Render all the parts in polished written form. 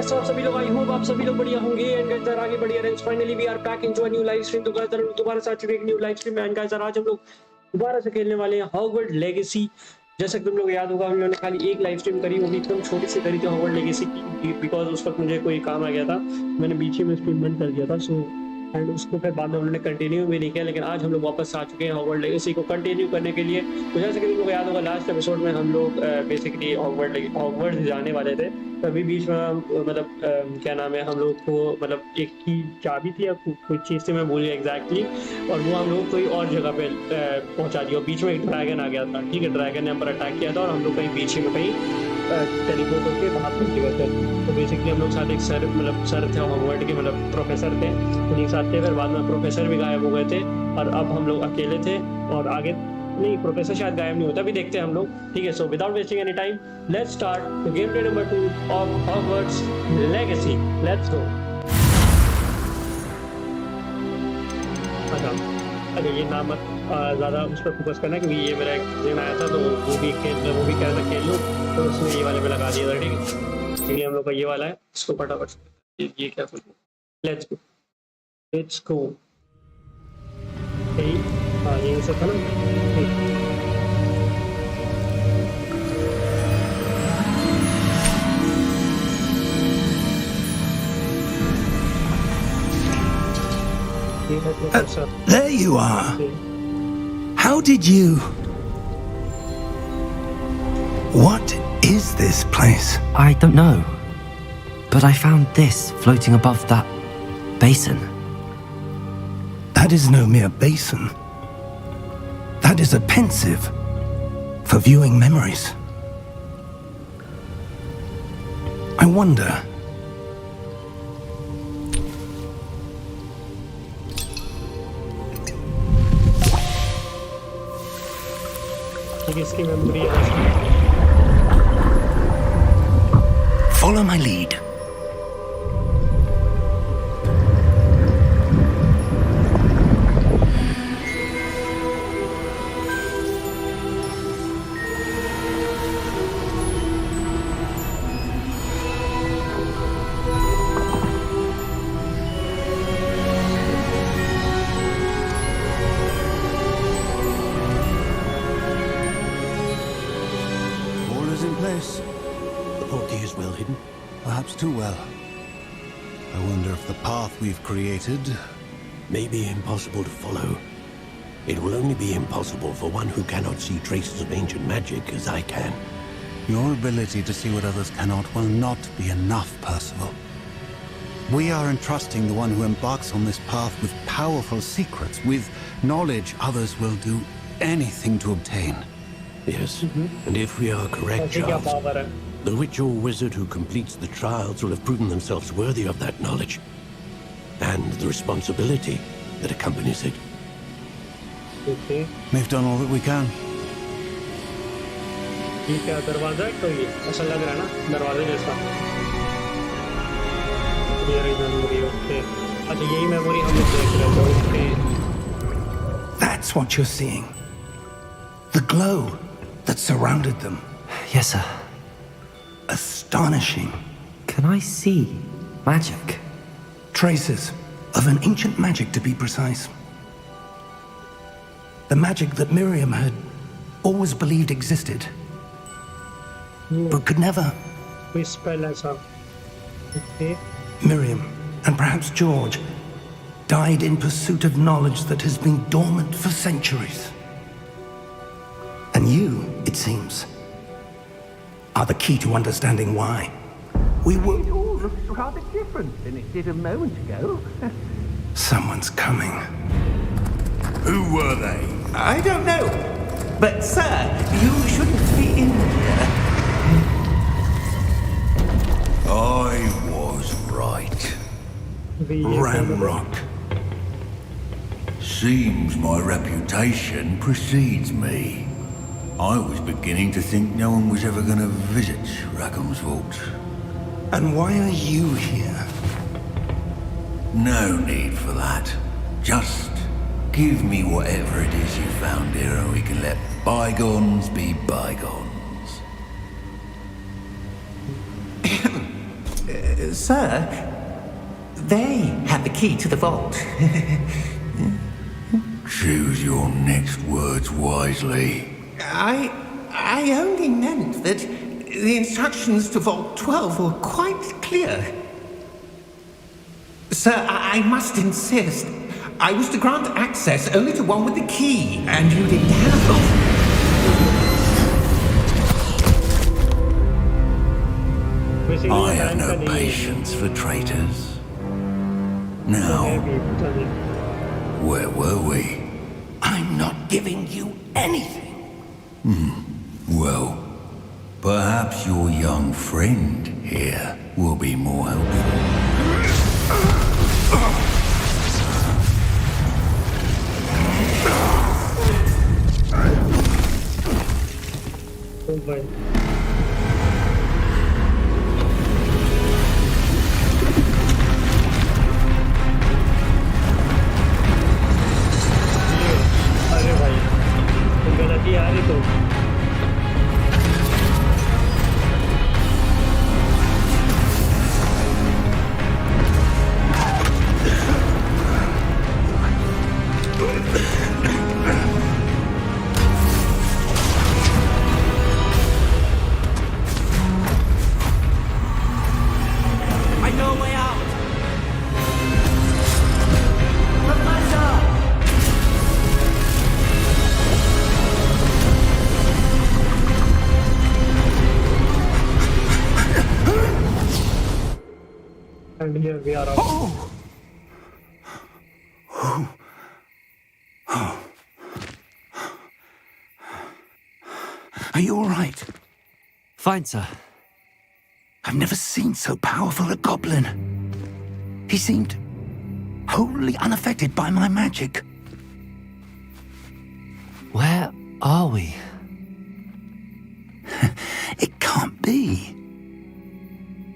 कैसे आप सभी लोग? आई होप आप सभी लोग बढ़िया होंगे एंड गाइस आगे बढ़िया रहे। Finally we are back into a new live stream. तो गाइस दोबारा से आ चुके एक न्यू लाइव स्ट्रीम में एंड गाइस आज हम लोग दोबारा से खेलने वाले हैं हॉगवर्ट्स लेगेसी। जैसा कि तुम लोग याद होगा हम लोगों ने खाली एक लाइव स्ट्रीम करी, वो भी एकदम छोटी सी करी थी हॉगवर्ट्स लेगेसी की, बिकॉज उस वक्त मुझे कोई काम आ गया था, मैंने बीच ही में स्ट्रीम बंद कर दिया था। सो एंड उसको फिर बाद में उन्होंने कंटिन्यू भी नहीं किया, लेकिन आज हम लोग वापस आ चुके हैं हॉगवर्ट्स लेगेसी को कंटिन्यू करने के लिए। तो जैसे कि तुम लोग याद होगा लास्ट एपिसोड में हम लोग बेसिकली हॉगवर्ट्स जाने वाले थे, तभी बीच में क्या नाम है, हम लोग को मतलब एक की चाबी थी या कुछ चीज़ थी, मैं भूल गया एग्जैक्टली, और वो हम लोग कोई और जगह पे पहुंचा दिया। बीच में एक ड्रैगन आ गया था, ठीक है, ड्रैगन ने हम पर अटैक किया था और हम लोग कहीं बीच में कहीं टेलीपोर्ट होकर वहाँ पहुँच गए थे। तो बेसिकली हम लोग साथ एक सर थे हॉगवर्ट्स के, प्रोफेसर थे, उन्हीं के साथ थे। फिर बाद में प्रोफेसर भी गायब हो गए थे और अब हम लोग अकेले थे और आगे नहीं, प्रोफेसर शायद गायब नहीं होता, अभी देखते हैं हम लोग, ठीक है। So without wasting any time let's start the game play number 2 of Hogwarts legacy. Let's go. अच्छा ये नाम मत ज़्यादा उस पर फोकस करना, क्योंकि ये मेरा एक दिन आया था तो वो भी कह रहा था खेल लूँ, तो उसने ये वाले में लगा दिया था, ठीक है। इसलिए हम लोग का ये वाला है, इसको फटाफट ये क्या बोलूँ, लेट्स गो। हाँ यही से था ना, ठीक। There you are. How did you... What is this place? I don't know, but I found this floating above that basin. That is no mere basin. That is a pensive for viewing memories. I wonder... Follow my lead. Perhaps too well. I wonder if the path we've created may be impossible to follow. It will only be impossible for one who cannot see traces of ancient magic as I can. Your ability to see what others cannot will not be enough, Percival. We are entrusting the one who embarks on this path with powerful secrets, with knowledge others will do anything to obtain. Yes, and if we are correct, Charles, the witch or wizard who completes the trials will have proven themselves worthy of that knowledge and the responsibility that accompanies it. Okay. We've done all that we can. ये क्या दरवाजा है? तो ये ऐसा लग रहा है ना दरवाजे जैसा। ये रही मेमोरी, ओके। अच्छा यही मेमोरी हम लोग देख रहे थे, okay. That's what you're seeing. The glow that surrounded them. Yes, sir. Astonishing. Can I see magic? Traces of an ancient magic, to be precise. The magic that Miriam had always believed existed, but could never... We spell ऐसा. Okay. Miriam, and perhaps George, died in pursuit of knowledge that has been dormant for centuries. And you, it seems, are the key to understanding why. We were... It all looks rather different than it did a moment ago. Someone's coming. Who were they? I don't know. But, sir, you shouldn't be in here. I was right. Ramrock. Seems my reputation precedes me. I was beginning to think no one was ever going to visit Rackham's Vault. And why are you here? No need for that. Just give me whatever it is you found here and we can let bygones be bygones. Sir, they had the key to the vault. Choose your next words wisely. I only meant that the instructions to Vault 12 were quite clear. Sir, I must insist. I was to grant access only to one with the key, and you didn't have one. I have no patience for traitors. Now, where were we? I'm not giving you anything. Well, perhaps your young friend here will be more helpful. Oh भाई अरे भाई तो गलती आ रही तो I know a way out. Professor! and here we are out. Are you all right? Fine, sir. I've never seen so powerful a goblin. He seemed wholly unaffected by my magic. Where are we? It can't be.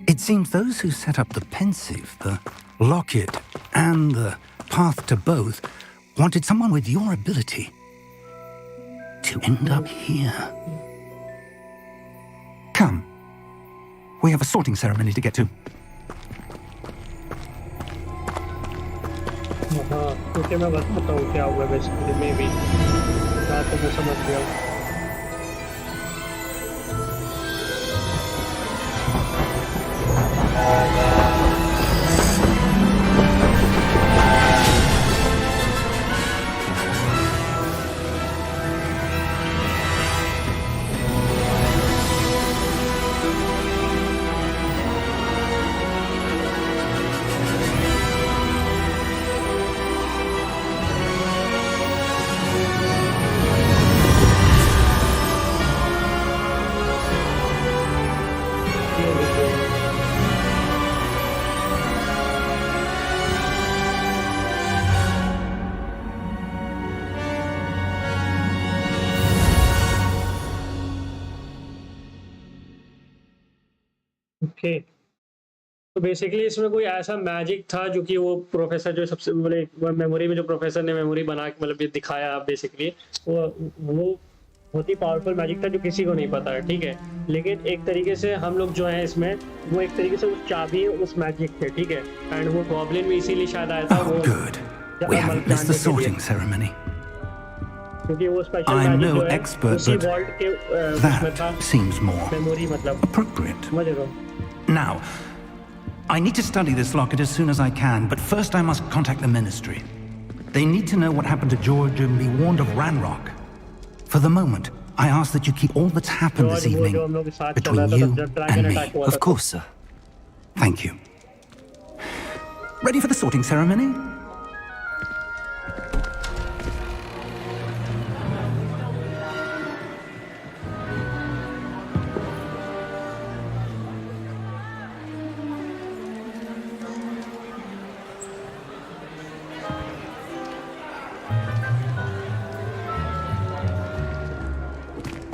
It seems those who set up the pensive, the locket, and the path to both wanted someone with your ability to end up here. Come. We have a sorting ceremony to get to. हाँ क्योंकि मैं बताता हूँ क्या हुआ basically मैं भी बात तो मैं समझ गया हूँ ओके तो बेसिकली इसमें कोई ऐसा मैजिक था जो कि वो प्रोफेसर जो सबसे बड़े मेमोरी में जो प्रोफेसर ने मेमोरी बना के मतलब ये दिखाया बेसिकली वो बहुत ही पावरफुल मैजिक था जो किसी को नहीं पता है ठीक है लेकिन एक तरीके से हम लोग जो है इसमें वो एक तरीके से उस चाबी उस मैजिक थे ठीक है एंड वो गॉब्लिन भी इसीलिए शायद आया था Oh, good. We haven't missed the sorting ceremony. क्योंकि वो स्पेशल I'm मैजिक no जो है expert, उसी but वॉल्ट के उसमें था That seems more मेमोरी मतलब appropriate. समझ रहे हो Now, I need to study this locket as soon as I can, but first I must contact the Ministry. They need to know what happened to George and be warned of Ranrock. For the moment, I ask that you keep all that's happened this George वो evening जो हम लोग के साथ चल between रहा था you जब ड्रैगन and me. अटैक हुआ Of था course, sir. Thank you. Ready for the sorting ceremony?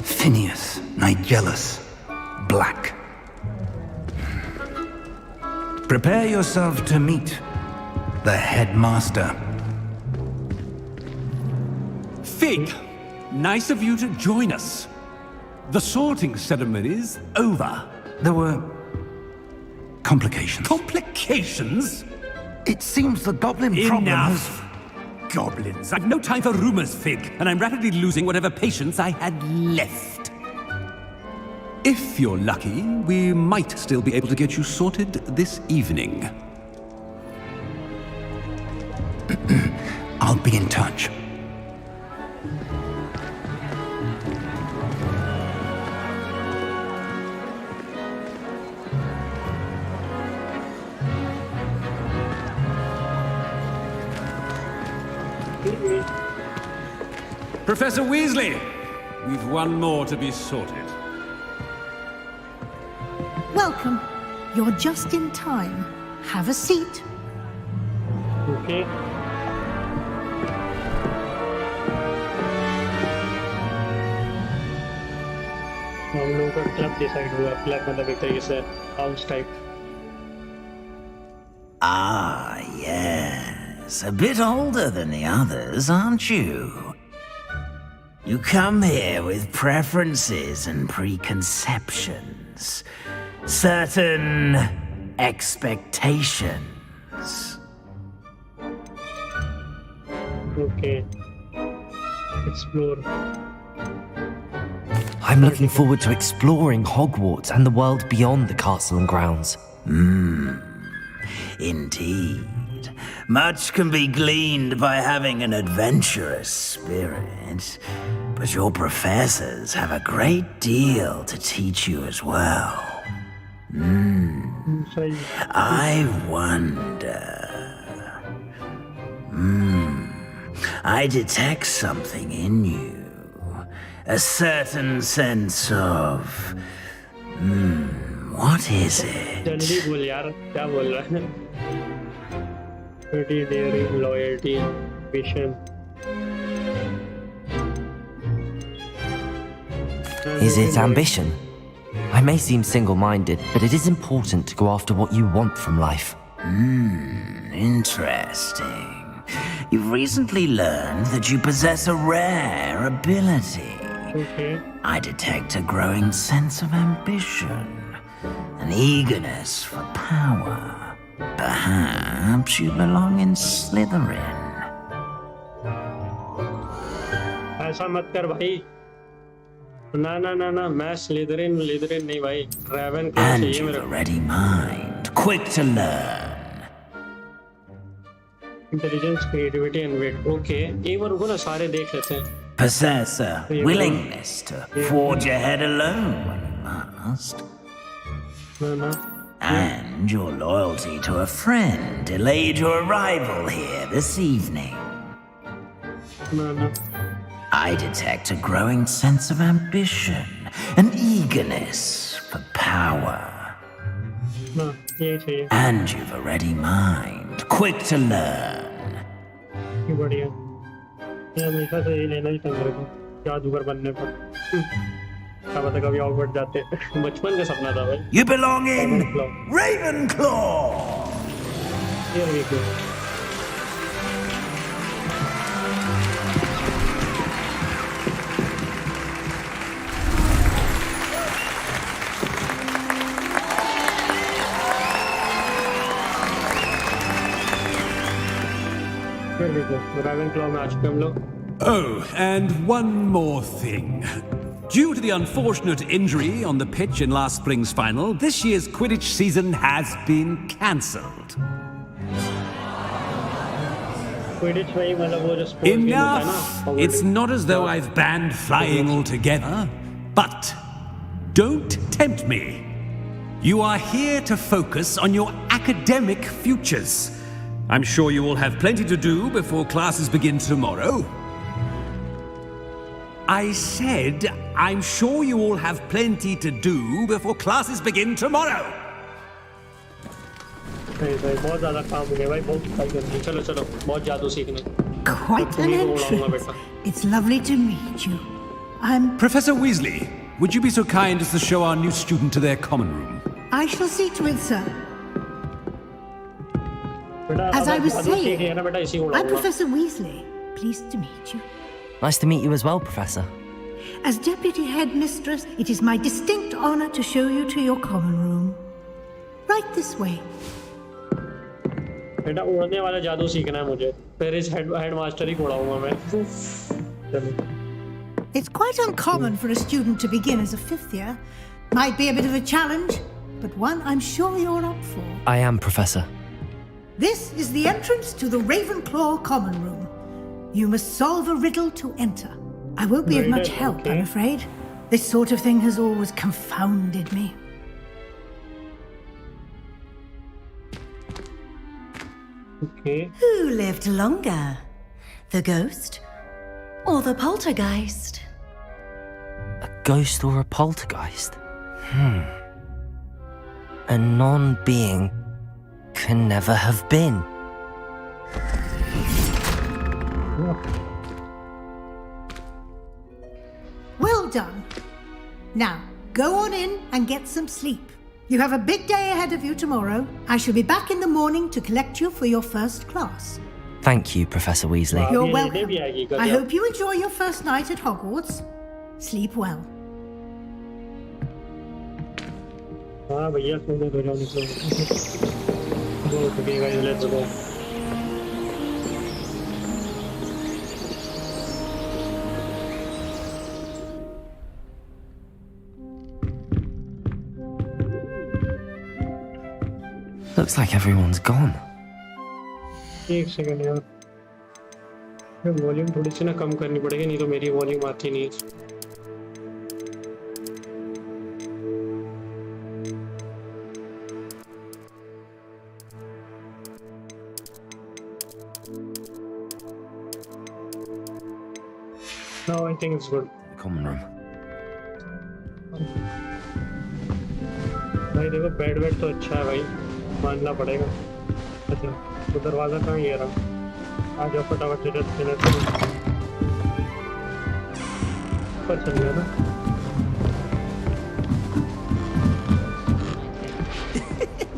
Phineas, Nigellus, Black. Prepare yourself to meet the headmaster. Fig, nice of you to join us. The sorting ceremony's over. There were complications. Complications? It seems the goblin problem has... Enough! Goblins. I've no time for rumors, Fig, and I'm rapidly losing whatever patience I had left. If you're lucky, we might still be able to get you sorted this evening. I'll be in touch. Professor Weasley, we've one more to be sorted. Welcome. You're just in time. Have a seat. Okay. हम लोगों का club decide हुआ club मतलब एक तरीके से house type Ah, yes. A bit older than the others, aren't you? You come here with preferences and preconceptions. Certain expectations. Okay. Explore. I'm looking forward to exploring Hogwarts and the world beyond the castle and grounds. Indeed. Much can be gleaned by having an adventurous spirit, but your professors have a great deal to teach you as well. I wonder... I detect something in you. A certain sense of... what is it? जल्दी बोल यार क्या बोल रहा है Pretty daring, loyalty, vision. Is it ambition? I may seem single-minded, but it is important to go after what you want from life. Interesting. You've recently learned that you possess a rare ability. Okay. I detect a growing sense of ambition, an eagerness for power. Perhaps you belong in Slytherin. ऐसा मत कर भाई ना ना ना ना मैं Slytherin नहीं भाई रेवेंक्लॉ And चाहिए you've मेरे a ready mind, quick to learn. Intelligence creativity and wait okay एक बार रुको ना सारे देख लेते हैं Possess a willingness to forge ahead alone when you must. ना ना And your loyalty to a friend delayed your arrival here this evening. ना ना I detect a growing sense of ambition, an eagerness for power. ना ये चाहिए And you've a ready mind, quick to learn. ये बढ़िया ये हमेशा से ये लेना ही था मेरे को जादूगर बनने पर क्या पता कभी हॉगवर्ट्स जाते बचपन का सपना था भाई You belong in Ravenclaw. Ravenclaw! Here we go. Here we go. Ravenclaw में आ चुके हम लोग Oh, and one more thing. Due to the unfortunate injury on the pitch in last spring's final, this year's Quidditch season has been cancelled. Quidditch वही मतलब वो जो sports game होता है ना Enough! Hogwarts It's not as though I've banned flying altogether, but don't tempt me. You are here to focus on your academic futures. I'm sure you all have plenty to do before classes begin tomorrow. I said, I'm sure you all have plenty to do before classes begin tomorrow. सही सही बहुत ज़्यादा काम हो गया भाई बहुत सफाई करनी है चलो चलो बहुत जादू सीखने Quite an entrance. It's lovely to meet you. I'm... Professor Weasley, would you be so kind as to show our new student to their common room? I shall see to it, sir. बेटा As I was जादू सीख saying, लिया ना बेटा इसी को I'm उड़ाऊंगा Professor Weasley. Pleased to meet you. Nice to meet you as well, Professor. As Deputy Headmistress, it is my distinct honor to show you to your common room. right this way. बेटा उड़ने वाला जादू सीखना है मुझे, फिर इस headmaster ही को उड़ाऊंगा मैं। चलो। It's quite uncommon for a student to begin as a 5th year. Might be a bit of a challenge, but one I'm sure you're up for. I am, Professor. This is the entrance to the Ravenclaw common room. You must solve a riddle to enter. I won't be of much help, I'm afraid. This sort of thing has always confounded me. Okay. Who lived longer? The ghost or the poltergeist? A ghost or a poltergeist? A non-being can never have been. Well done. Now, go on in and get some sleep. You have a big day ahead of you tomorrow. I shall be back in the morning to collect you for your first class. Thank you, Professor Weasley. You're welcome. I hope you enjoy your first night at Hogwarts. Sleep well. हाँ भैया सोने दो जाओ निकलो। दो टुकेगा ये let's go. Looks like everyone's gone. एक second यार, वॉल्यूम थोड़ी सी ना कम करनी पड़ेगी, नहीं तो मेरी वॉल्यूम आती नहीं है। No, I think it's good. The common room. भाई देखो बेड तो अच्छा है भाई, मानना पड़ेगा। अच्छा तो दरवाजा कहाँ ये रहा? आ जाओ फटाफट से ऊपर चल गया ना।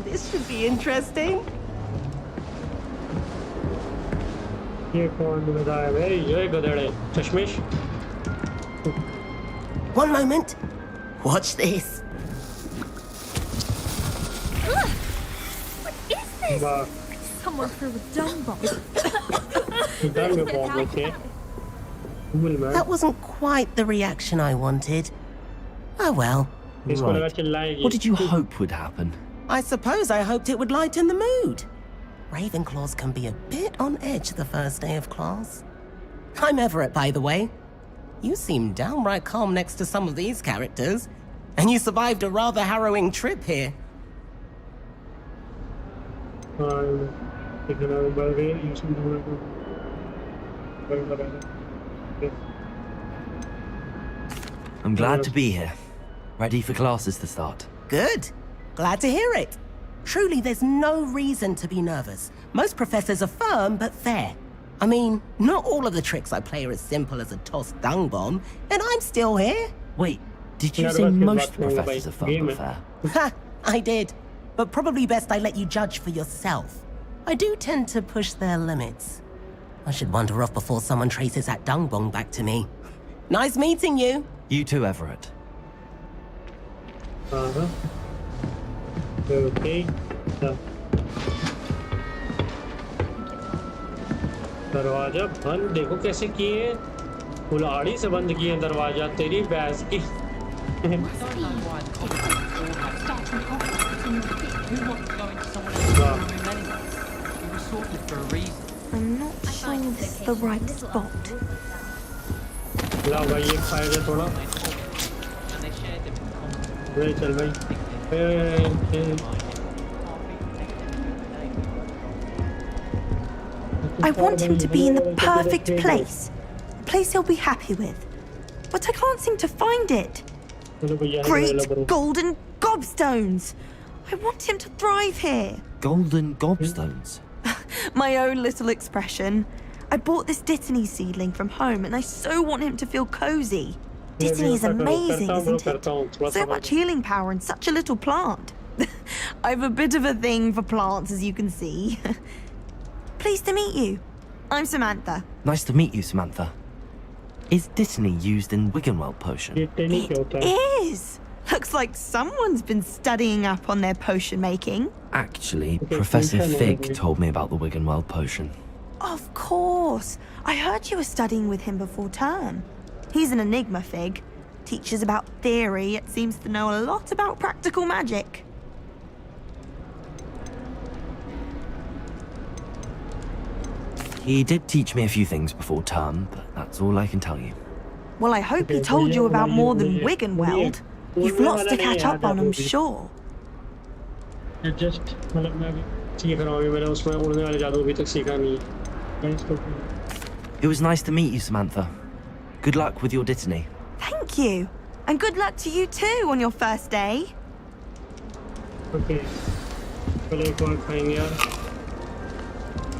This should be interesting. ये कौन गधा है भाई? ये गधेड़े चश्मिश। One moment. Watch this. What is this? वाह, Someone threw a dung bomb. Dung bomb okay. Cool man. That wasn't quite the reaction I wanted. Oh well. इसको लगा Right. चिल्लाएगी। What did you hope would happen? I suppose I hoped it would lighten the mood. Ravenclaws can be a bit on edge the first day of class. I'm Everett, by the way. You seem downright calm next to some of these characters, and you survived a rather harrowing trip here. I'm glad to be here. Ready for classes to start. Good. Glad to hear it. Truly, there's no reason to be nervous. Most professors are firm but fair. I mean, not all of the tricks I play are as simple as a tossed dung bomb, and I'm still here. Wait, did you Yeah, say that's good, most but professors are game fun it. fair? Ha! I did. But probably best I let you judge for yourself. I do tend to push their limits. I should wander off before someone traces that dung bomb back to me. Nice meeting you. You too, Everett. Okay. दरवाजा बंद देखो कैसे किए, कुल्हाड़ी से बंद किए दरवाजा, तेरी भैंस की। I'm not sure this is the right spot. ला भाई एक फायदा थोड़ा। भाई चल भाई। I want him to be in the perfect place. A place he'll be happy with. But I can't seem to find it. Great golden gobstones! I want him to thrive here. Golden gobstones. My own little expression. I bought this Dittany seedling from home and I so want him to feel cozy. Dittany is amazing, isn't it? So much healing power in such a little plant. I've a bit of a thing for plants, as you can see. Pleased to meet you. I'm Samantha. Nice to meet you, Samantha. Is Dittany used in Wiggenweld potion? It is. Looks like someone's been studying up on their potion making. Actually, Professor Fig told me about the Wiggenweld potion. Of course. I heard you were studying with him before term. He's an enigma, Fig. Teaches about theory, yet seems to know a lot about practical magic. He did teach me a few things before term, but that's all I can tell you. Well, I hope he told you about more than Wiggenweld. You've lots to catch up on, I'm sure. Just मतलब मैं अभी सीख रहा हूँ अभी मैंने उसमें उड़ने वाले जादू अभी तक सीखा नहीं है. It was nice to meet you, Samantha. Good luck with your dittany. Thank you. And good luck to you too on your first day. Okay. पहले एक बार खाएंगे यार.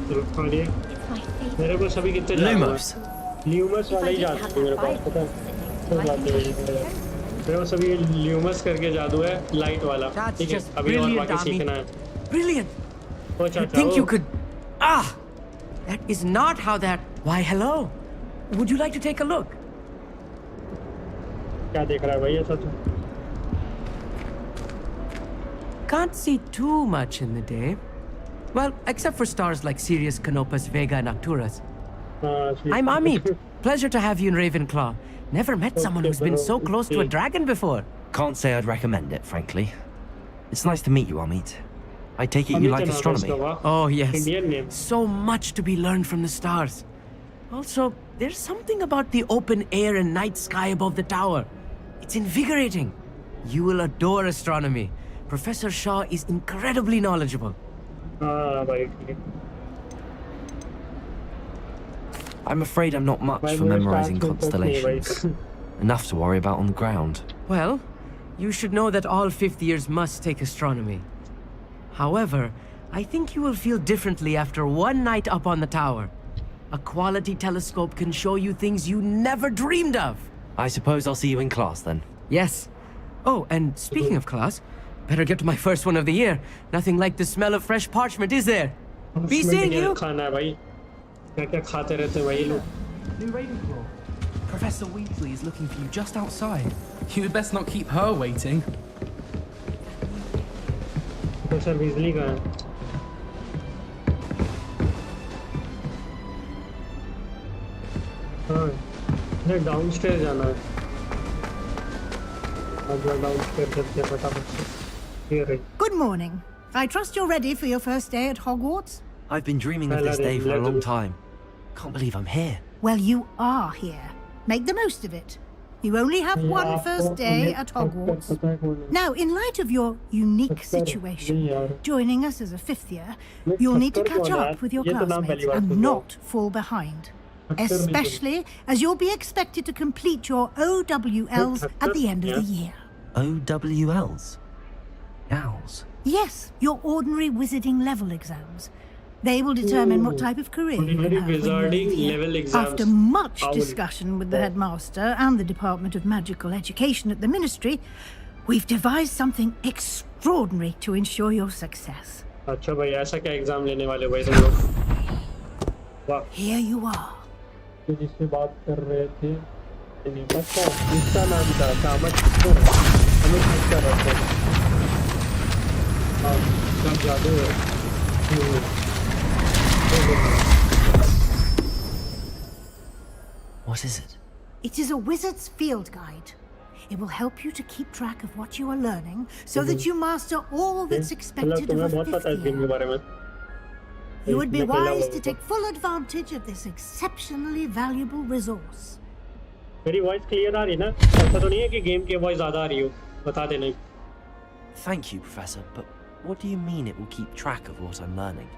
चलो खा लिए. मेरे को सभी कितने Lumos. ल्यूमस वाला ही जादू है मेरे पास पता है. मेरे को सभी ल्यूमस करके जादू है लाइट वाला. ठीक है अभी और बाकी सीखना है. Brilliant. I think you could. Ah, that is not how that. Why, hello. Would you like to take a look? क्या देख रहा है भाई ऐसा तू? Can't see too much in the day. Well, except for stars like Sirius, Canopus, Vega, and Arcturus. I'm Amit. Pleasure to have you in Ravenclaw. Never met someone who's been so close to a dragon before. Can't say I'd recommend it, frankly. It's nice to meet you, Amit. I take it you like astronomy. Oh, yes. So much to be learned from the stars. Also, there's something about the open air and night sky above the tower. It's invigorating. You will adore astronomy. Professor Shaw is incredibly knowledgeable. I'm afraid I'm not much for memorizing constellations. Enough to worry about on the ground. Well, you should know that all fifth years must take astronomy. However, I think you will feel differently after one night up on the tower. A quality telescope can show you things you never dreamed of. I suppose I'll see you in class then. Yes. Oh, and speaking of class, better get to my first one of the year. Nothing like the smell of fresh parchment, is there? Be seeing you. New Ravenclaw. Professor Weasley is looking for you just outside. You'd best not keep her waiting. Professor Weasley कहाँ है? हाँ, ये downstairs जाना है. अब downstairs चलते हैं फटाफट से. Here है. Good morning. I trust you're ready for your first day at Hogwarts? I've been dreaming of this day for a long time. Can't believe I'm here. Well, you are here. Make the most of it. You only have one first day at Hogwarts. Now, in light of your unique situation, joining us as a fifth year, you'll need to catch up with your classmates and not fall behind. Especially as you'll be expected to complete your OWLs at the end of the year. OWLs? Owls? Yes, your ordinary wizarding level exams. They will determine what type of career you can have when you leave here. After much discussion with the headmaster and the Department of Magical Education at the Ministry, we've devised something extraordinary to ensure your success. अच्छा भाई ऐसा क्या exam लेने वाले भाई तुम लोग? वाह. Here you are. जिससे बात कर रहे थे नहीं पता इसका नाम क्या था हमें किसका रहता है हाँ क्या जादू है What is it? It is a wizard's field guide. It will help you to keep track of what you are learning so that you master all that's expected of a fifth year. You would be wise to take full advantage of this exceptionally valuable resource. मेरी voice clear आ रही ना? ऐसा तो नहीं है कि game की voice ज़्यादा आ रही हो? बता देना. Thank you, Professor, but what do you mean it will keep track of what I'm learning?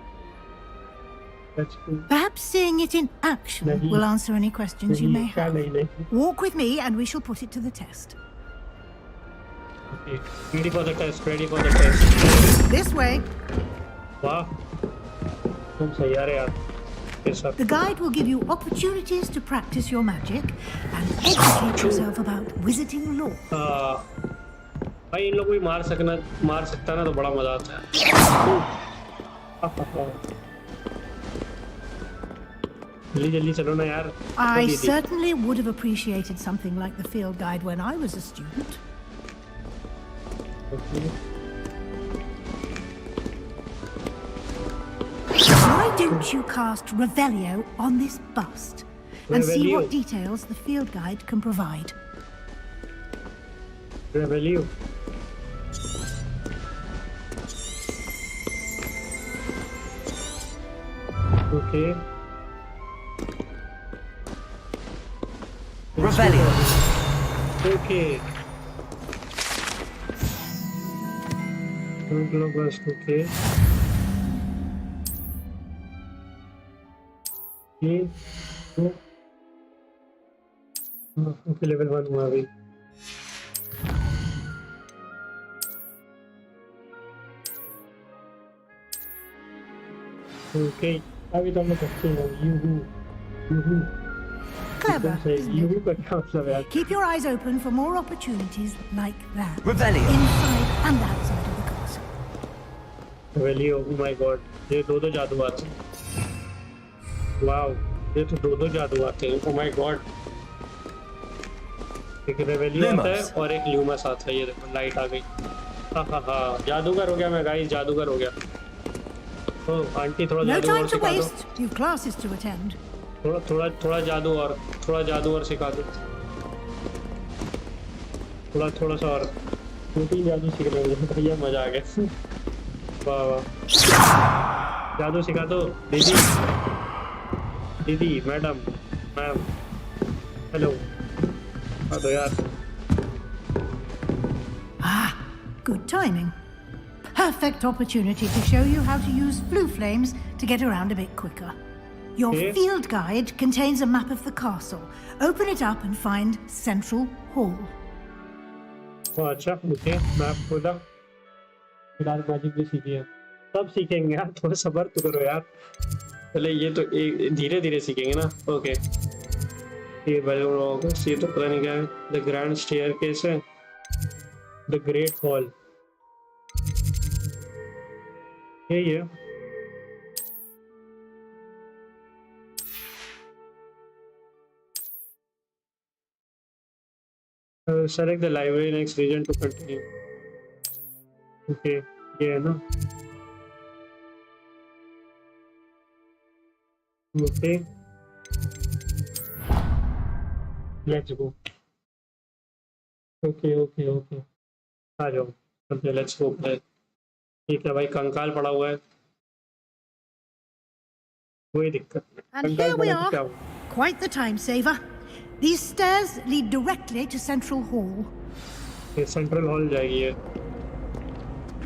Perhaps seeing it in action will answer any questions you may have. Walk with me and we shall put it to the test. Okay. Ready for the test, ready for the test. This way. Wow. The guide will give you opportunities to practice your magic and educate yourself about wizarding lore. भाई इन लोग भी मार सकता ना तो बड़ा मजा आता है. जल्दी चलो ना यार. I certainly would have appreciated something like the field guide when I was a student. Okay. Why don't you cast Revelio on this bust and see Revelio. what details the field guide can provide? Revelio. Okay. Revelio. Okay. Don't look bust. Okay. Okay. Okay, level 1 हुआ अभी. Okay. अभी तो हम लोग करते हैं यूहू. Clever, isn't यूहू it? का क्या मतलब यार? Keep your eyes open for more opportunities like that. Revelio. Inside and outside of the castle. Revelio, oh my god, ये दो जादू आते हैं. Wow, ये तो दो जादू आते हैं. Oh my god. एक रेवेलियो आता है और एक ल्यूमस आता है. ये देखो लाइट आ गई. हाँ जादूगर हो गया मैं गाइस, जादूगर हो गया. ओह आंटी थोड़ा No जादू time और to सिखा दो. waste. You've classes to attend. थोड़ा जादू और सिखा दो. थोड़ा सा और 2-3 जादू सीख लेंगे. भैया मजा आ गया. वाह जादू सिखा दो दीदी मैम. हेलो. हाँ तो यार. Good timing. Perfect opportunity to show you how to use blue flames to get around a bit quicker. Your Okay. field guide contains a map of the castle. Open it up and find Central Hall. अच्छा okay map खोला. फिलहाल magic भी सीखी है. सब सीखेंगे यार, थोड़ा सब्र तो करो यार. पहले ये तो धीरे धीरे सीखेंगे ना. ओके ये बस ये तो पता नहीं क्या है. द ग्रैंड स्टेयरकेस है. द ग्रेट हॉल यही है. Select the library next region to continue. Okay, ये है ना. Okay. Let's go. Okay. आ जाओ. Okay, let's go play. ठीक है भाई, कंकाल पड़ा हुआ है. कोई दिक्कत नहीं. And कंकाल here we पड़ा तो क्या are. हुआ? Quite the time saver. These stairs lead directly to Central Hall. ये सेंट्रल हॉल जाएगी ये.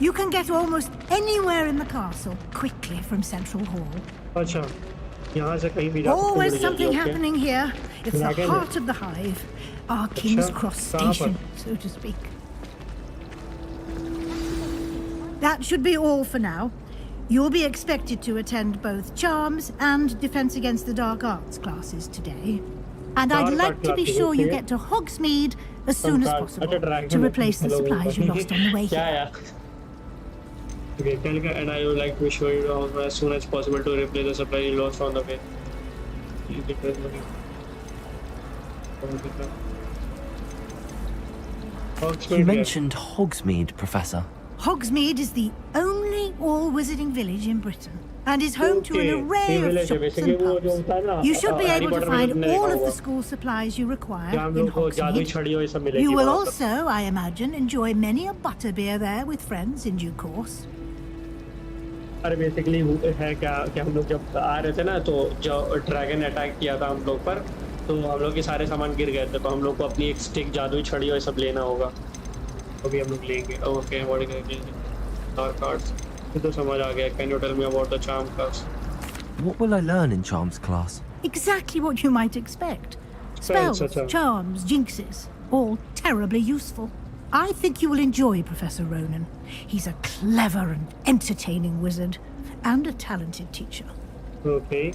You can get almost anywhere in the castle quickly from Central Hall. अच्छा यहाँ से कहीं भी जा सकते हैं. Always बड़ी something जल्दी. Okay. happening here. It's the Dragon. heart of the hive, our King's अच्छा, Cross कहाँ station, पर? so to speak. That should be all for now. You'll be expected to attend both Charms and Defense Against the Dark Arts classes today. And I'd Dark like art to be classes, sure you okay. get to Hogsmeade as soon as कंकाल. possible अच्छा, dragon to है. replace the Hello. supplies you lost on the way क्या here. यार. Okay, tell her, and I would like to show you how as soon as possible to replace the supply you lost on the way. You mentioned Hogsmeade, Professor. Hogsmeade is the only all-wizarding village in Britain and is home to an array of shops and pubs. You should be able to find all of the school supplies you require in Hogsmeade. You will also, I imagine, enjoy many a butterbeer there with friends in due course. अरे basically है क्या कि हम लोग जब आ रहे थे ना तो जो ड्रैगन अटैक किया था हम लोग पर, तो हम लोग के सारे सामान गिर गए थे, तो हम लोग को अपनी एक स्टिक जादुई छड़ी और सब लेना होगा. अभी हम लोग लेंगे. Okay what is dark cards. ये तो समझ आ गया. Can you tell me about the charm class? What will I learn in Charms class? Exactly what you might expect. Spells, Spells, charms, jinxes, all terribly useful. I think you will enjoy Professor Ronan. He's a clever and entertaining wizard, and a talented teacher. Okay.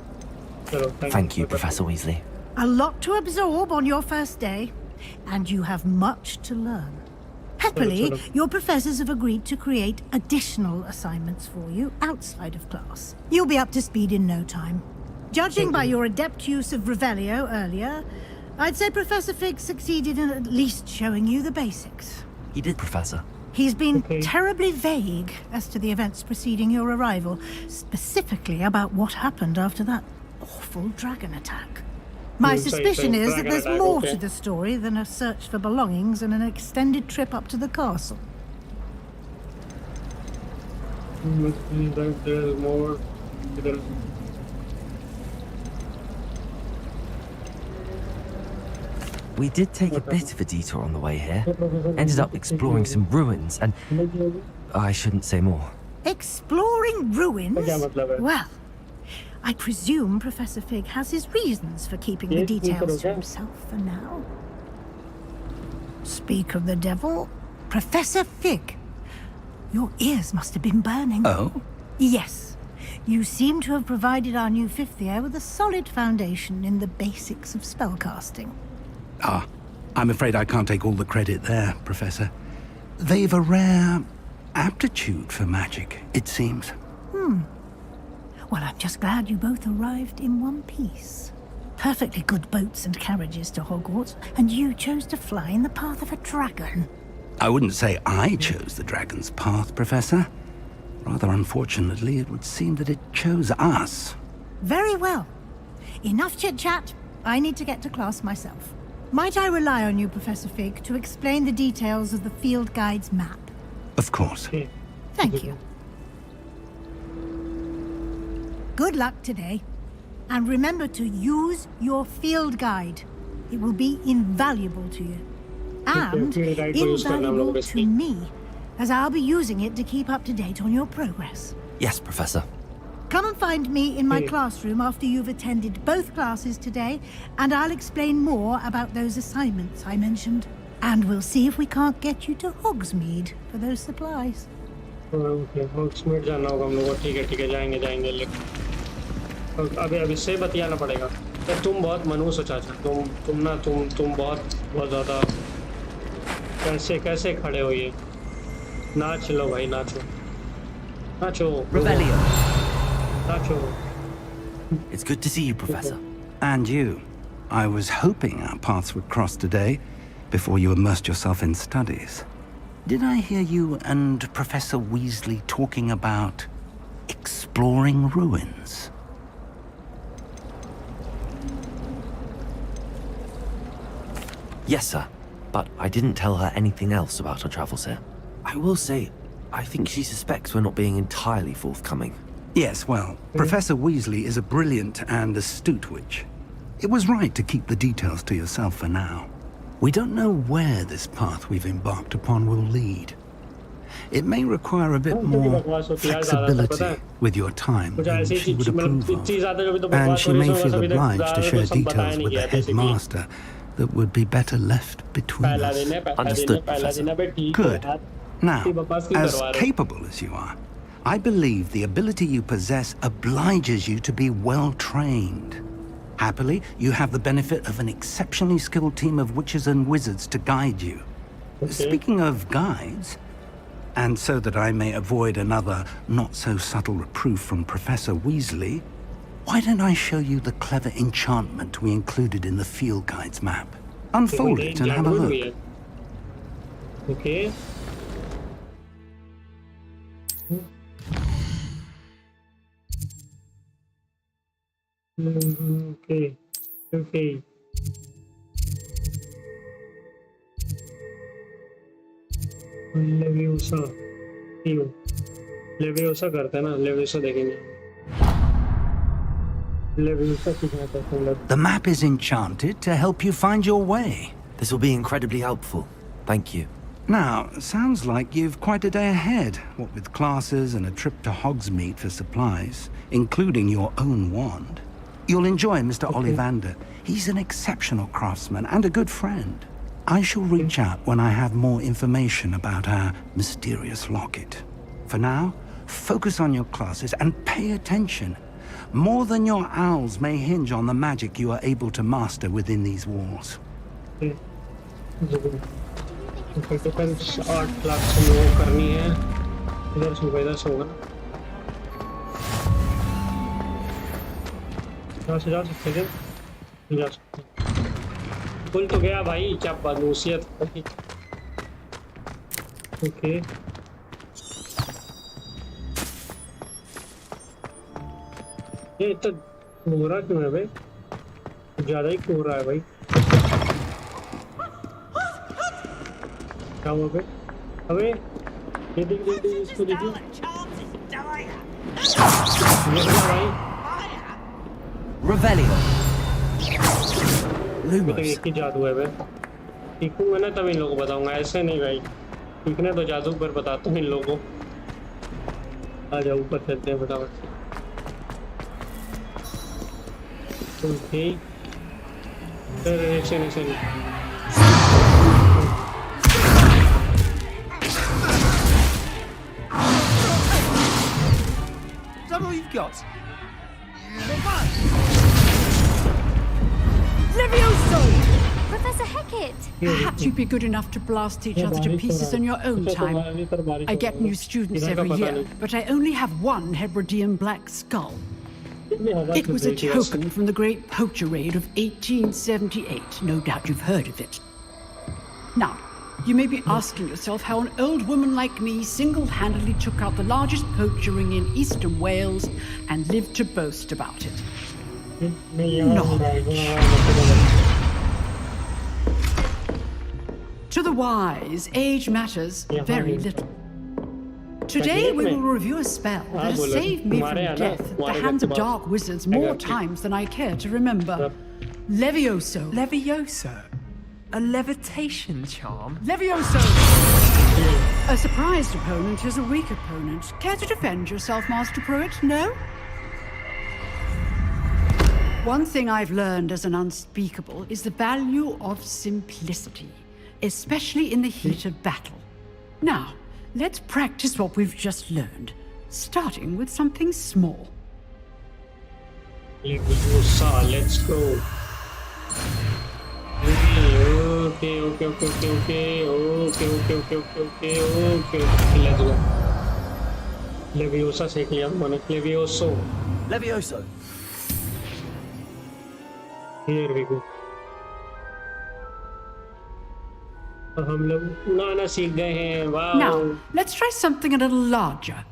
Chalo, Thank you, Professor Weasley. A lot to absorb on your first day, and you have much to learn. Happily, your professors have agreed to create additional assignments for you outside of class. You'll be up to speed in no time. Judging by your adept use of Revelio earlier, I'd say Professor Fig succeeded in at least showing you the basics. He did, Professor. He's been terribly vague as to the events preceding your arrival, specifically about what happened after that awful dragon attack. My suspicion is that there's more to the story than a search for belongings and an extended trip up to the castle. There's more. We did take a bit of a detour on the way here. Ended up exploring some ruins and... I shouldn't say more. Exploring ruins? Well, I presume Professor Fig has his reasons for keeping the details to himself for now. Speak of the devil, Professor Fig. Your ears must have been burning. Oh? Yes. You seem to have provided our new fifth year with a solid foundation in the basics of spellcasting. Ah, I'm afraid I can't take all the credit there, Professor. They've a rare aptitude for magic, it seems. Well, I'm just glad you both arrived in one piece. Perfectly good boats and carriages to Hogwarts, and you chose to fly in the path of a dragon. I wouldn't say I chose the dragon's path, Professor. Rather unfortunately, it would seem that it chose us. Very well. Enough chit-chat. I need to get to class myself. Might I rely on you, Professor Fig, to explain the details of the field guide's map? Of course. Thank you. Good luck today. And remember to use your field guide. It will be invaluable to you. And invaluable to me, as I'll be using it to keep up to date on your progress. Yes, Professor. Come and find me in my classroom after you've attended both classes today, and I'll explain more about those assignments I mentioned. And we'll see if we can't get you to Hogsmeade for those supplies. Hogsmeade जाना होगा हम लोगों को. ठीक है जाएंगे लेकिन अभी से बतियाना पड़ेगा. तुम बहुत मनहूस हो चाचा. तुम बहुत ज़्यादा कैसे खड़े हो ये. नाच लो भाई, नाचो. Revelio. Nacho. It's good to see you, Professor. And you. I was hoping our paths would cross today, before you immersed yourself in studies. Did I hear you and Professor Weasley talking about exploring ruins? Yes, sir. But I didn't tell her anything else about our travels here. I will say, I think she suspects we're not being entirely forthcoming. Yes, well, Professor Weasley is a brilliant and astute witch. It was right to keep the details to yourself for now. We don't know where this path we've embarked upon will lead. It may require a bit more flexibility with your time than she would approve of. And she may feel obliged to share details with the headmaster that would be better left between us. Understood, Professor. Good. Now, as capable as you are, I believe the ability you possess obliges you to be well-trained. Happily, you have the benefit of an exceptionally skilled team of witches and wizards to guide you. Speaking of guides, and so that I may avoid another not-so-subtle reproof from Professor Weasley, why don't I show you the clever enchantment we included in the field guide's map? Unfold it and have a look. Okay. Okay. Leviosa करते हैं ना, leviosa देखेंगे. The map is enchanted to help you find your way. This will be incredibly helpful. Thank you. Now, sounds like you've quite a day ahead, what with classes and a trip to Hogsmeade for supplies, including your own wand. You'll enjoy Mr. Ollivander. He's an exceptional craftsman and a good friend. I shall reach out when I have more information about our mysterious locket. For now, focus on your classes and pay attention. More than your owls may hinge on the magic you are able to master within these walls. Defense art class वो करनी है. इधर से होगा ना. जा सकते हैं. जा सकते हैं. खुल तो गया भाई, क्या बदनसीयत. ओके ये तो कोहरा क्यों है भाई? ज्यादा ही कोहरा है भाई। क्या हुआ भाई? अबे ये देख इसको देखिए। ये क्या भाई? Revelio. तो एक ही जादू है भाई। सीखूंगा ना तब इन लोगों को बताऊंगा, ऐसे नहीं भाई। सीखने तो जादू पर बताता हूँ इन लोगों को। आ जाओ ऊपर चलते हैं फटाफट से। ओके ऐसे नहीं Is that all you've got? Levioso! Professor Hecat! Perhaps you'd be good enough to blast each other to pieces on your own time. I get new students every year, but I only have one Hebridean black skull. It was a token from the Great Poacher Raid of 1878. No doubt you've heard of it. Now, you may be asking yourself how an old woman like me single-handedly took out the largest poacher ring in eastern Wales and lived to boast about it. Knowledge. To the wise, age matters very little. Today we will review a spell that has saved me from death at the hands of dark wizards more times than I care to remember. Levioso. Levioso? A levitation charm? Levioso! A surprised opponent is a weak opponent. Care to defend yourself, Master Pruitt? No? One thing I've learned as an unspeakable is the value of simplicity, especially in the heat of battle. Now, let's practice what we've just learned, starting with something small. Let's go. Okay, let's go. Leviosa सीख लिया मैंने। Levioso. Here we go. हम लोग उड़ाना सीख गए हैं। वाह। Now, let's try something a little larger.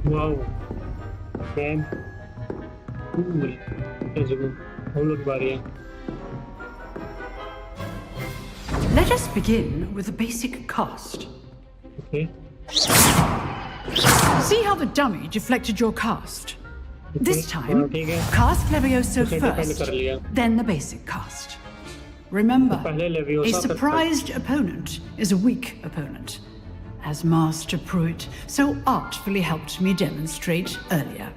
Wow. Damn. Cool. Let's go. हम लोग बारी है। Let us begin with the basic cast. Okay. See how the dummy deflected your cast? This time, cast Levioso first, then the basic cast. Remember, a surprised opponent is a weak opponent, as Master Pruitt so artfully helped me demonstrate earlier.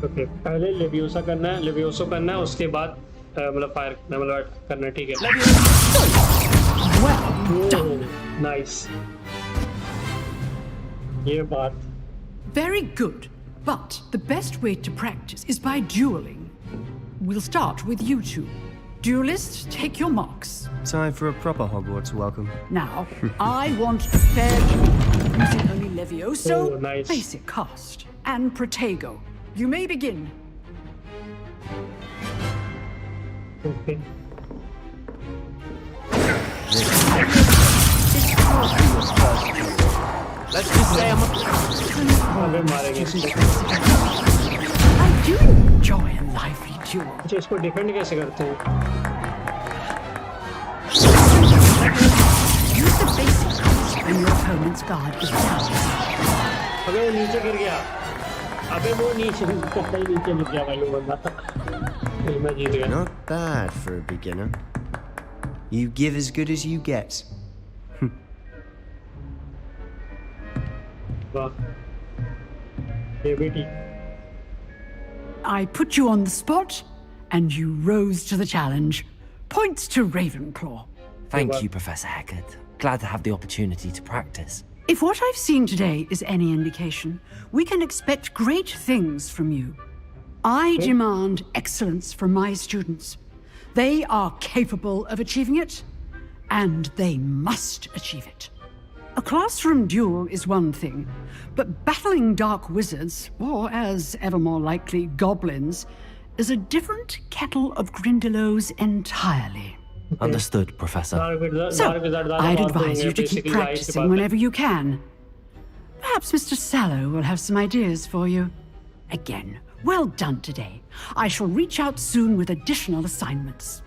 Okay, पहले Leviosa करना है, Levioso करना है, उसके बाद मतलब fire करना है, ठीक है? Well done. Nice. ये बात. Very good. But the best way to practice is by dueling. We'll start with you two. Duelists, take your marks. Time for a proper Hogwarts welcome. Now, I want a fair duel using only Levioso, basic cast, and Protego. You may begin. Okay. Let's just say I'm I do enjoy a lively duel. अच्छा इसको defend कैसे करते हैं? Use the basic cast when your opponent's guard is down. अबे वो नीचे गिर गया। अबे वो नीचे गिर गया भाई वो बंदा। मैं जीत गया। Not bad for a beginner. You give as good as you get. I put you on the spot, and you rose to the challenge. Points to Ravenclaw. Thank you, Professor Hecat. Glad to have the opportunity to practice. If what I've seen today is any indication, we can expect great things from you. I demand excellence from my students. They are capable of achieving it, and they must achieve it. A classroom duel is one thing, but battling dark wizards, or as ever more likely, goblins, is a different kettle of Grindylows entirely. Understood, Professor. So, I'd advise you to keep practicing whenever you can. Perhaps Mr. Sallow will have some ideas for you. Again, well done today. I shall reach out soon with additional assignments.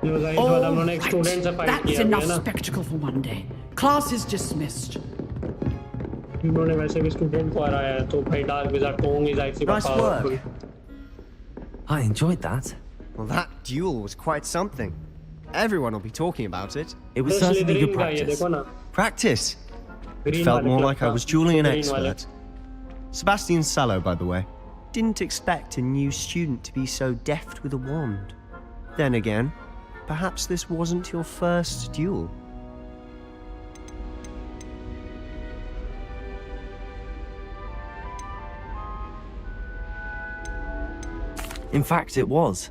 All right. That's enough spectacle for one day. Class is dismissed. Nice work. I enjoyed that. Well, that duel was quite something. Everyone will be talking about it. It was certainly good practice. Practice? It felt more like I was dueling an expert. Sebastian Sallow, by the way. Didn't expect a new student to be so deft with a wand. Then again, perhaps this wasn't your first duel. In fact, it was.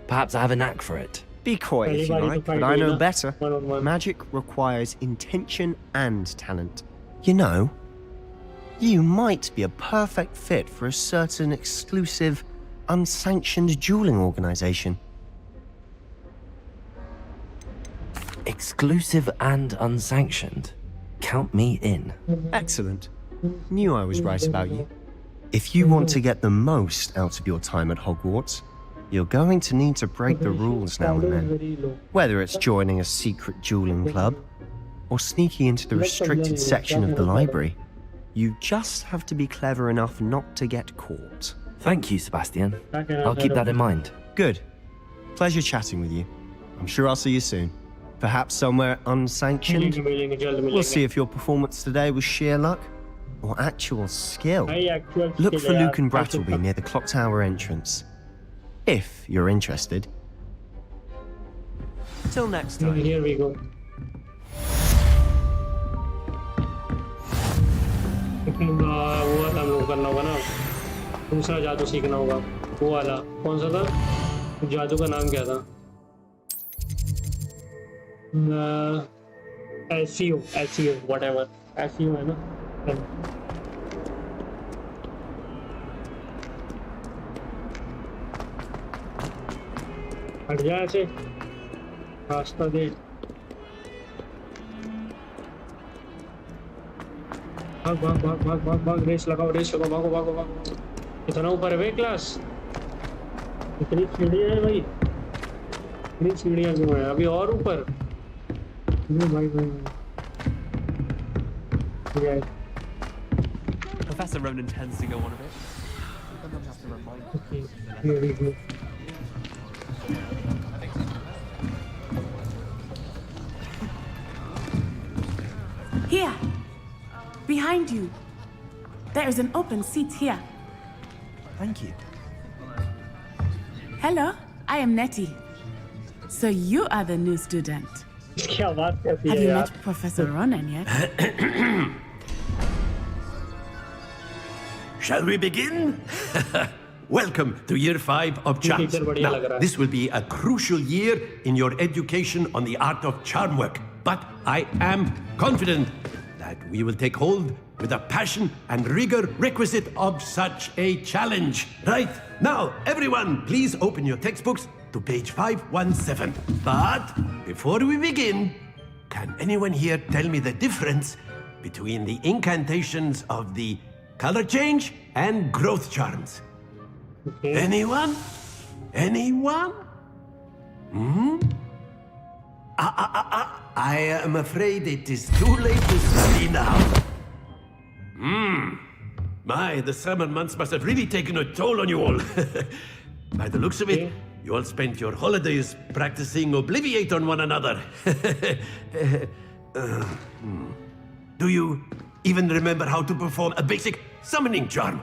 Perhaps I have a knack for it. Be coy if you like, but I know better. Magic requires intention and talent. You know, you might be a perfect fit for a certain exclusive, unsanctioned dueling organization. Exclusive and unsanctioned. Count me in. Excellent. Knew I was right about you. If you want to get the most out of your time at Hogwarts, you're going to need to break the rules now and then. Whether it's joining a secret dueling club, or sneaking into the restricted section of the library, you just have to be clever enough not to get caught. Thank you, Sebastian. I'll keep that in mind. Good. Pleasure chatting with you. I'm sure I'll see you soon. Perhaps somewhere unsanctioned. We'll see if your performance today was sheer luck or actual skill. Look for Luke and Brattleby near the clock tower entrance, if you're interested. Till next time. Here we go. वो वाला हम लोग करना होगा ना, दूसरा जादू सीखना होगा, वो वाला कौन सा था, जादू का नाम क्या था? SEO whatever, SEO है ना? हट जा ऐसे, रास्ता दे। भाग रेस लगाओ भागो इतना ऊपर है भाई क्लास, इतनी सीढ़ियाँ है भाई, इतनी सीढ़ियाँ क्यों है अभी और ऊपर भाई Professor Ronan tends to go on a bit. Sometimes have to remind him. Okay, here we go. Here, behind you. There is an open seat here. Thank you. Hello, I am Nettie. So you are the new student. Have you met Professor Ronan yet? Shall we begin? Welcome to Year 5 of Charms. Now, this will be a crucial year in your education on the art of charm work. But I am confident that we will take hold with the passion and rigor requisite of such a challenge. Right, now, everyone, please open your textbooks to page 517. But before we begin, can anyone here tell me the difference between the incantations of the color change and growth charms? Okay. Anyone? Anyone? I am afraid it is too late to study now. My, the summer months must have really taken a toll on you all. By the looks of it, you all spent your holidays practicing Obliviate on one another. Do you even remember how to perform a basic summoning charm?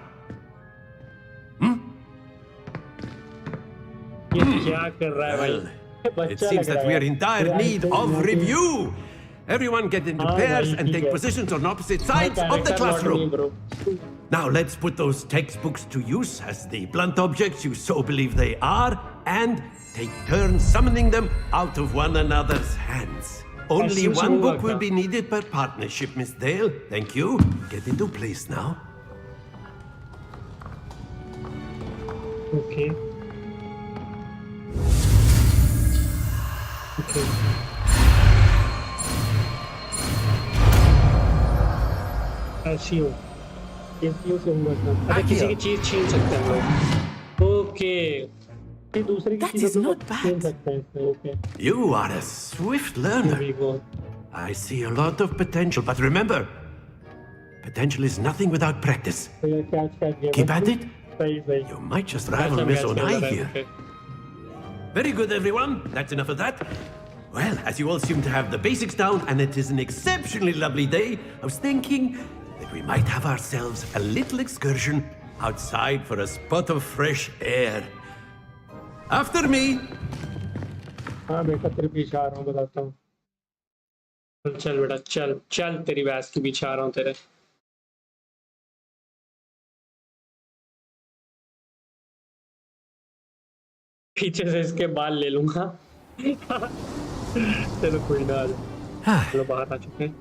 Well, it seems that we are in dire need of review. Everyone get into pairs and take positions on opposite sides of the classroom. Now let's put those textbooks to use as the blunt objects you so believe they are, and take turns summoning them out of one another's hands. Only one book will be needed per partnership, Miss Dale. Thank you. Get into place now. Okay. Okay. ऐसी हो से होगा अरे किसी की चीज छीन सकते हैं लोग ओके दूसरे की चीज छीन सकते हैं okay You are a swift learner. I see a lot of potential, but remember, potential is nothing without practice. Keep at it. You might just rival Miss Onai here. Very good, everyone. That's enough of that. Well, as you all seem to have the basics down, and it is an exceptionally lovely day, I was thinking that we might have ourselves a little excursion outside for a spot of fresh air. After me. हाँ बेटा तेरे पीछे आ रहा हूँ बताता हूँ चल बेटा चल चल तेरी बैस के पीछे आ रहा हूँ तेरे पीछे से इसके बाल ले लूंगा चलो कोई ना चलो बाहर आ चुके हैं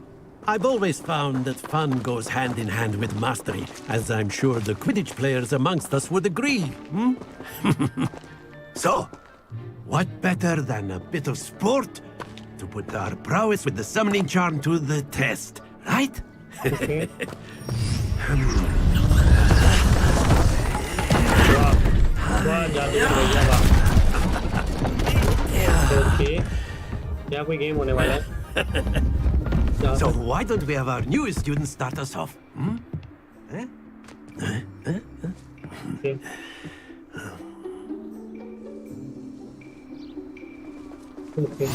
I've always found that fun goes hand in hand with mastery, as I'm sure the Quidditch players amongst us would agree. So, what better than a bit of sport to put our prowess with the summoning charm to the test, right? Okay. Okay. क्या कोई game होने वाला है? So why don't we have our newest student start us off? Okay. Okay.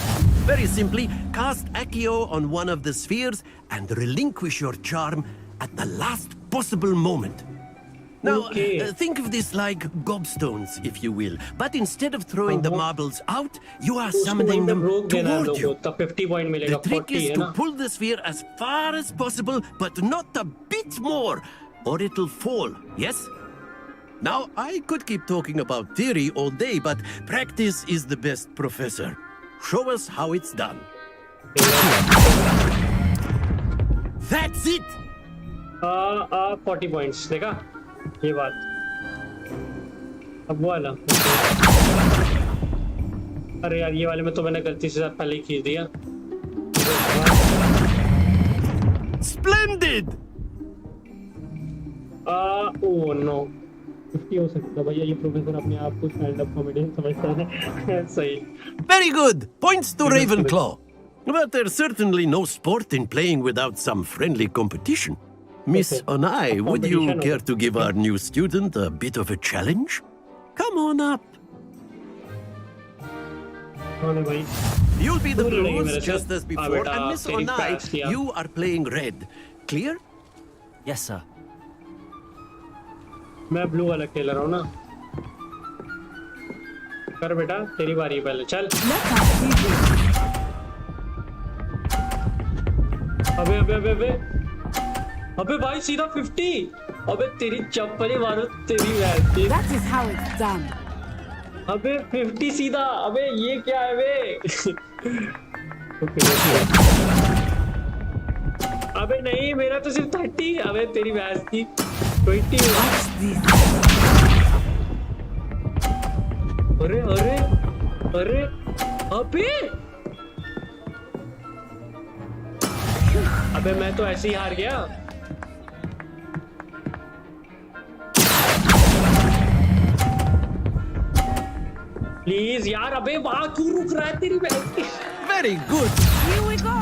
Very simply, cast Accio on one of the spheres and relinquish your charm at the last possible moment. Now, think of this like gobstones, if you will. But instead of throwing the marbles out, you are summoning them toward you. The trick is to pull the sphere as far as possible, but not a bit more, or it'll fall, yes? Now, I could keep talking about theory all day, but practice is the best professor. Show us how it's done. That's it! 40 points, देखा? ये बात अब वो वाला अरे यार ये वाले में तो मैंने गलती से पहले ही खींच दिया Splendid! ओह नो 50 हो सकता है भैया ये प्रोफेसर अपने आप को स्टैंड अप कॉमेडियन समझता है सही Very good. Points to Ravenclaw. But there's certainly no sport in playing without some friendly competition. Miss Onai, would you care to give our new student a bit of a challenge? Come on up. You'll be the blues just as before, and Miss Onai, you are playing red. Clear? Yes, sir. मैं blue वाला खेल रहा हूँ ना कर बेटा तेरी बारी पहले चल अबे अबे अबे अबे अबे भाई सीधा 50 अबे तेरी चप्पल ही मारो तेरी वैसी That is how it's done. अबे 50 सीधा अबे ये क्या है बे अबे नहीं मेरा तो सिर्फ 30 अबे तेरी वैस की 20 अरे अरे अरे अबे अबे मैं तो ऐसे ही हार गया प्लीज यार अबे वहां क्यों रुक रहा है तेरी बहन की very good Here we go.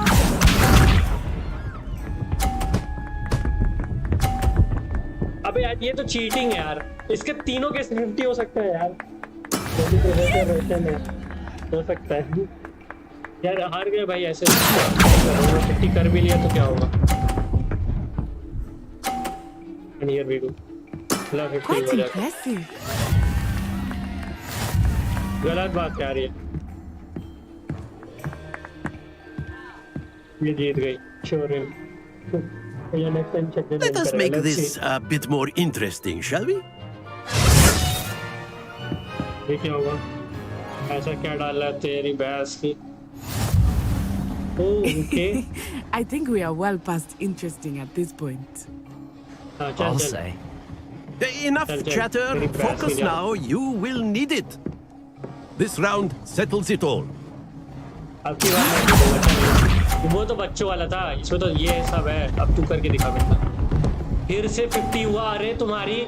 अबे यार ये तो चीटिंग है यार इसके तीनों के 50 हो सकता है यार हो सकता है यार हार गए भाई ऐसे 50 कर भी लिया तो क्या होगा Here we go. Quite impressive. गलत बात क्या रही है ये जीत गई श्योर है Let us make this a bit more interesting, shall we? ये क्या होगा ऐसा क्या डाला है तेरी भैंस की Oh, okay. I think we are well past interesting at this point. I'll say. Enough chatter. Focus now. You will need it. This round settles it all. आपकी बात मैं बोलूँगा, चलिए। वो तो बच्चों वाला था, इसमें तो ये सब है। अब तू करके दिखा बेटा। फिर से 50 हुआ, अरे तुम्हारी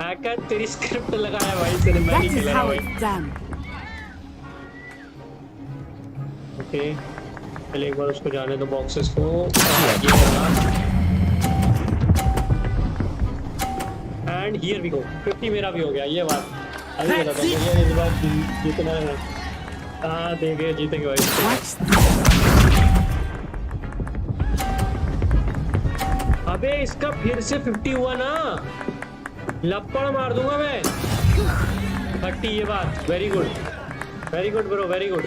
हैकर तेरी स्क्रिप्ट लगाया भाई, तेरे मैं नहीं खेल रहा भाई। ओके, पहले एक बार उसको जाने दो बॉक्सेस को। ये एंड हियर वी गो। 50 मेरा भी हो गया, ये बात अभी बता दो। ये इस बार जीतना है। हाँ देंगे, जीतेंगे भाई। अबे इसका फिर से 50 हुआ ना, लपड़ मार दूंगा मैं। 30 ये बात। Very good bro, very good.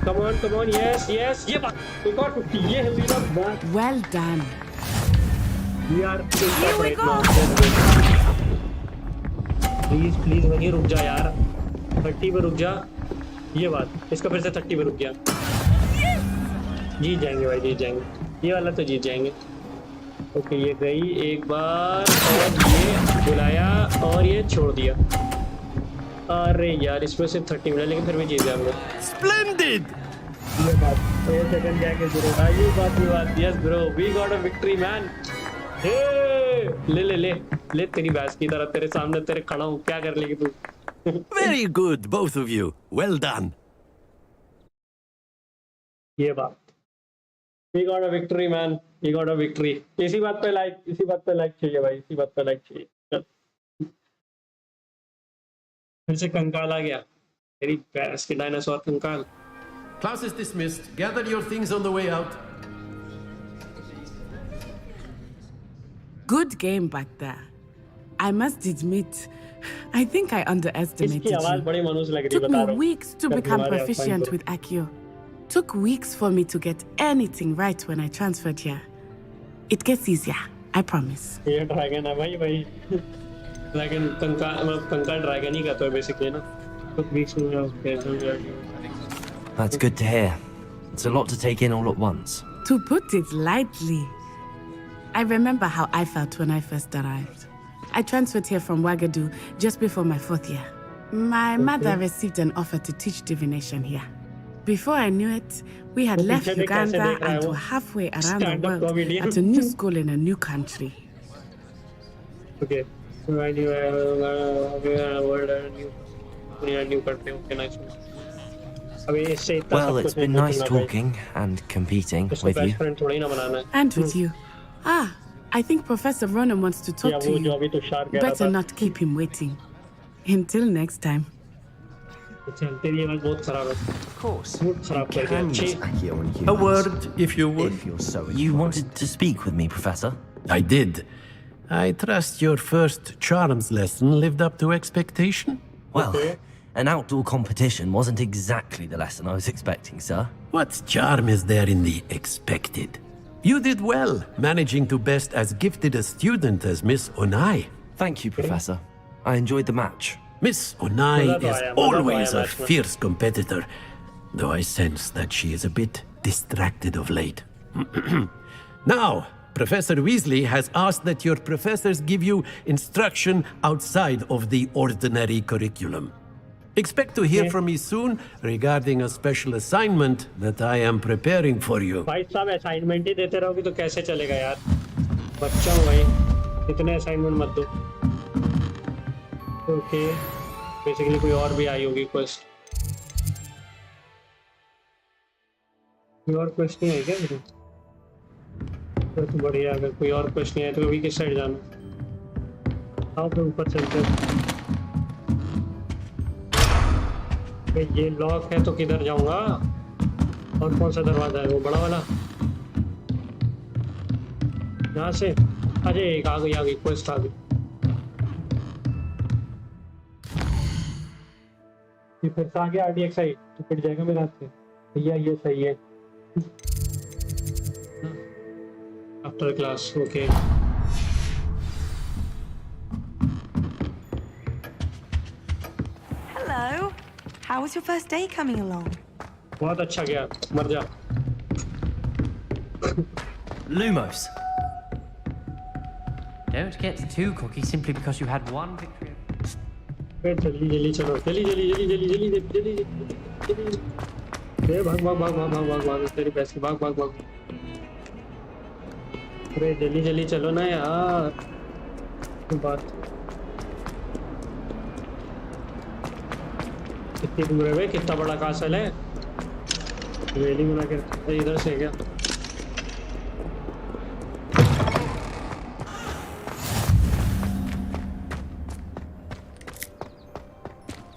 Come on, yes ये बात। एक और 50, ये है मेरा बात। Well done. We are right now. Please वहीं रुक जा यार। 30 पे रुक जा, ये बात। इसका फिर से 30 पे रुक गया। जीत जाएंगे भाई, जीत जाएंगे। ये वाला तो जीत जाएंगे। ओके, ये गई एक बार और ये बुलाया और ये छोड़ दिया। अरे यार इसमें सिर्फ 30 मिला, लेकिन फिर भी जीत जाएंगे। Splendid. ये बात। ये सेकंड जाएंगे ब्रो। ये बात। Yes bro, we got a victory man. ले तेरी बैस की तरह तेरे सामने तेरे खड़ा हूँ, क्या कर लेगी तू? Very good, both of you. Well done. ये बात। We got a victory, man. We got a victory. इसी बात पे लाइक चाहिए भाई, इसी बात पे लाइक चाहिए। फिर से कंकाल आ गया, तेरी बैस के डायनासोर कंकाल। Class is dismissed. Gather your things on the way out. Good game back there. I must admit, I think I underestimated इसकी आवाज you. बड़ी मनुष्य लग रही है, Took बता me रहा हूँ। weeks to become proficient with Accio. Took weeks for me to get anything right when I transferred here. It gets easier, I promise. ये ड्रैगन है भाई। ड्रैगन कंकाल ड्रैगन ही कहते हैं बेसिकली ना। Took weeks to That's good to hear. It's a lot to take in all at once. To put it lightly, I remember how I felt when I first arrived. I transferred here from Wagadu just before my 4th year. My mother received an offer to teach divination here. Before I knew it, we had left Uganda and were halfway around the world at a new school in a new country. Okay. So I knew new country. Okay, nice. Well, it's been nice talking and competing with you. And with you. Ah, I think Professor Ronan wants to talk to you. Better not keep him waiting. Until next time. Of course. A word, if you would. You wanted to speak with me, Professor? I did. I trust your first charms lesson lived up to expectation? Well, an outdoor competition wasn't exactly the lesson I was expecting, sir. What charm is there in the expected? You did well, managing to best as gifted a student as Miss Onai. Thank you, Professor. I enjoyed the match. Miss Onai is always a fierce competitor, though I sense that she is a bit distracted of late. Now, Professor Weasley has asked that your professors give you instruction outside of the ordinary curriculum. Expect to hear from me soon regarding a special assignment that I am preparing for you. भाई साहब assignment ही देते रहोगे तो कैसे चलेगा यार? बच्चा हूँ भाई, इतने असाइनमेंट मत दो। ओके, बेसिकली कोई और भी आई होगी क्वेस्ट। कोई और क्वेस्ट नहीं है क्या मेरे? तो बढ़िया, अगर कोई और क्वेस्ट नहीं है तो अभी किस साइड जाना? आओ फिर ऊपर चलते हैं। ये लॉक है तो किधर जाऊंगा? और कौन सा दरवाजा है? वो बड़ा वाला यहाँ से? अरे एक आ गई क्वेस्ट आ गई। ये फिर से आ गया RDX आई तो पिट जाएगा मेरे हाथ से। भैया ये सही है। After class, okay. Hello. How How was your first day coming along? बहुत अच्छा गया, मर जा। Lumos. Don't get too cocky simply because you had one victory. जल्दी जल्दी चलो, जल्दी जल्दी जल्दी जल्दी जल्दी जल्दी जल्दी। अरे भाग भाग भाग भाग भाग भाग भाग तेरी पैसे भाग भाग भाग। अरे जल्दी जल्दी चलो ना यार। बात कितनी दूर है भाई? कितना बड़ा कासल है? रेलिंग बना के इधर से क्या?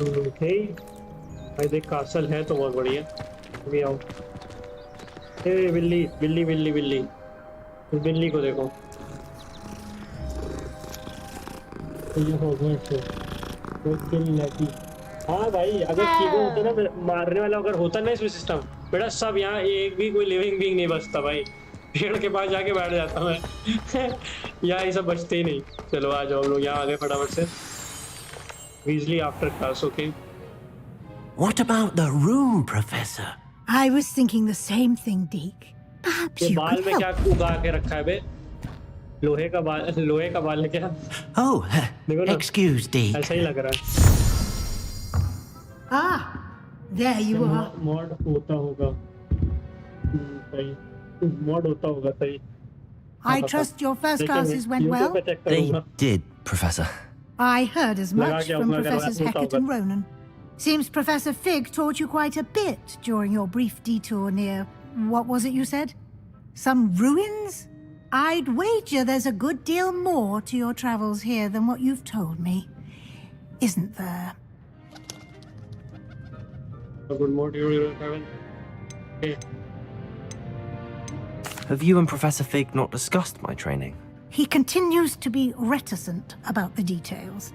ओके भाई देख कासल है तो बहुत बढ़िया। अभी आओ। ए बिल्ली बिल्ली बिल्ली बिल्ली उस बिल्ली को देखो। ये हॉगवर्ट्स है। हाँ भाई अगर कीबोर्ड होता ना मारने वाला अगर होता ना इसमें सिस्टम बेटा सब यहाँ एक भी कोई लिविंग बीइंग नहीं बचता भाई। पेड़ के पास जाके बैठ जाता मैं। यहाँ ये सब बचते ही नहीं। चलो आ जाओ हम लोग यहाँ आ गए फटाफट से। Weasley after class, okay? What about the room, Professor? I was thinking the same thing, Deke. Perhaps ये you बाल could में क्या help. उगा के रखा है बे? लोहे का बाल है क्या? Oh, देखो ना, excuse, Deke. ऐसा ही लग रहा है। Ah, there you are. Mod होता होगा। सही। मॉड होता होगा सही। I trust your first classes went well. They did, Professor. I heard as much from Professors Hecat and Ronan. Seems Professor Fig taught you quite a bit during your brief detour near... What was it you said? Some ruins? I'd wager there's a good deal more to your travels here than what you've told me. Isn't there? Good morning, Kevin. Okay. Have you and Professor Fig not discussed my training? He continues to be reticent about the details,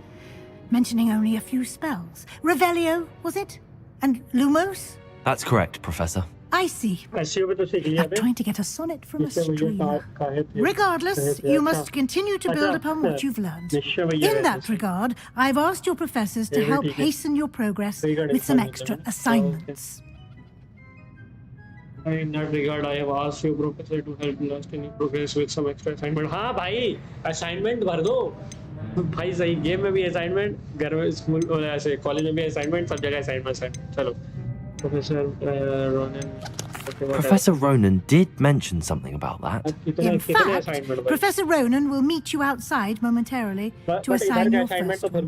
mentioning only a few spells. Revelio, was it? And Lumos? That's correct, Professor. I see. Like trying to get a sonnet from a streamer. Regardless, you must continue to build upon what you've learned. In that regard, I've asked your professors to help hasten your progress with some extra assignments. In that regard, I have asked your professor to help last any progress with some extra assignment. हाँ भाई, assignment भर दो. भाई सही game में भी assignment, घर में स्कूल ऐसे कॉलेज में भी assignment, सब जगह assignment. चलो, Professor Ronan did mention something about that. In fact, Professor Ronan will meet you outside momentarily to assign your first one.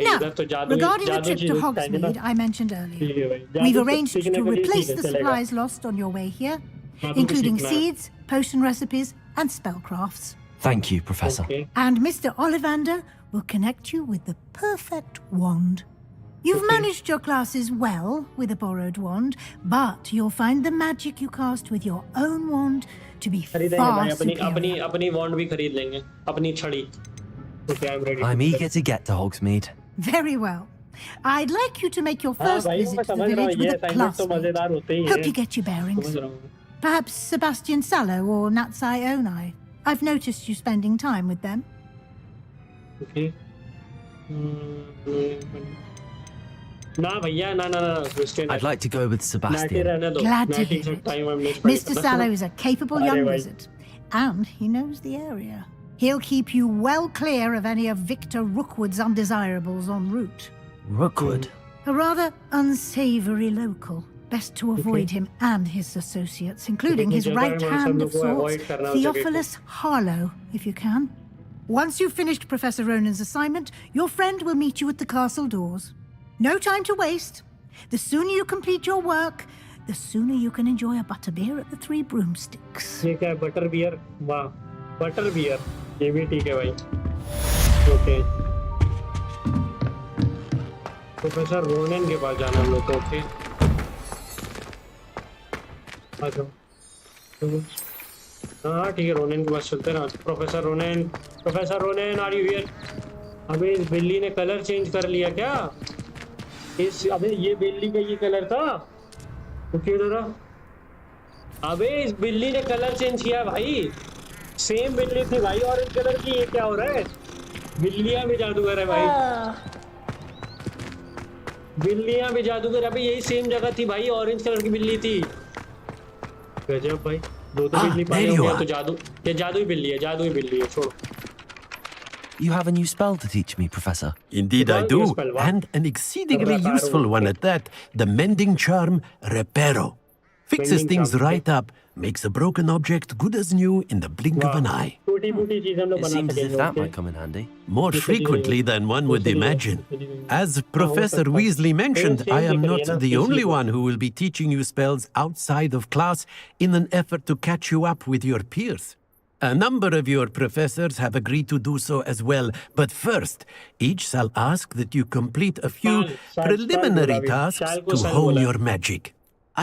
Now, regarding the trip to Hogsmeade I mentioned earlier, we've arranged to replace the supplies lost on your way here, including seeds, potion recipes, and spellcrafts. Thank you, Professor. And Mr. Ollivander will connect you with the perfect wand. You've managed your classes well with a borrowed wand, but you'll find the magic you cast with your own wand to be far superior. अपनी wand भी खरीद लेंगे, अपनी छड़ी. Okay, I'm ready. I'm eager to get to Hogsmeade. Very well. I'd like you to make your first visit to the village with a classmate. Hope you get your bearings. Perhaps Sebastian Sallow or Natsai Onai. I've noticed you spending time with them. Okay. I'd like to go with Sebastian. Glad to hear it. Mr. Sallow is a capable young wizard, and he knows the area. He'll keep you well clear of any of Victor Rookwood's undesirables en route. Rookwood? A rather unsavory local. Best to avoid him and his associates, including his right hand of sorts, Theophilus Harlow, if you can. Once you've finished Professor Ronan's assignment, your friend will meet you at the castle doors. No time to waste. The sooner you complete your work, the sooner you can enjoy a butterbeer at the Three Broomsticks. ये क्या है butterbeer? वाह, butterbeer. ये भी ठीक है भाई. Okay. Professor Ronan के पास जाना हम लोग को. Okay. आ जाओ. हाँ ठीक है रोनेन के पास चलते हैं ना. Professor Ronen are you here? अबे इस बिल्ली ने कलर चेंज कर लिया क्या? अबे ये बिल्ली का ये कलर था. ओके जरा. अबे इस बिल्ली ने कलर चेंज किया भाई. सेम बिल्ली थी भाई ऑरेंज कलर की. ये क्या हो रहा है? बिल्लियां भी जादूगर है भाई. बिल्लियां भी जादूगर, अबे यही सेम जगह थी भाई, ऑरेंज कलर की बिल्ली थी। गजब भाई, दो बिल्ली पाले हो गया तो जादू, ये जादुई बिल्ली है, जादुई बिल्ली है, छोड़ो। You have a new spell to teach me, Professor. Indeed I do, and an exceedingly useful one at that. The mending charm, Reparo. Fixes things right up, makes a broken object good as new in the blink of an eye. It seems as if that might come in handy. More frequently than one would imagine. As Professor Weasley mentioned, I am not the only one who will be teaching you spells outside of class in an effort to catch you up with your peers. A number of your professors have agreed to do so as well, but first, each shall ask that you complete a few preliminary tasks to hone your magic.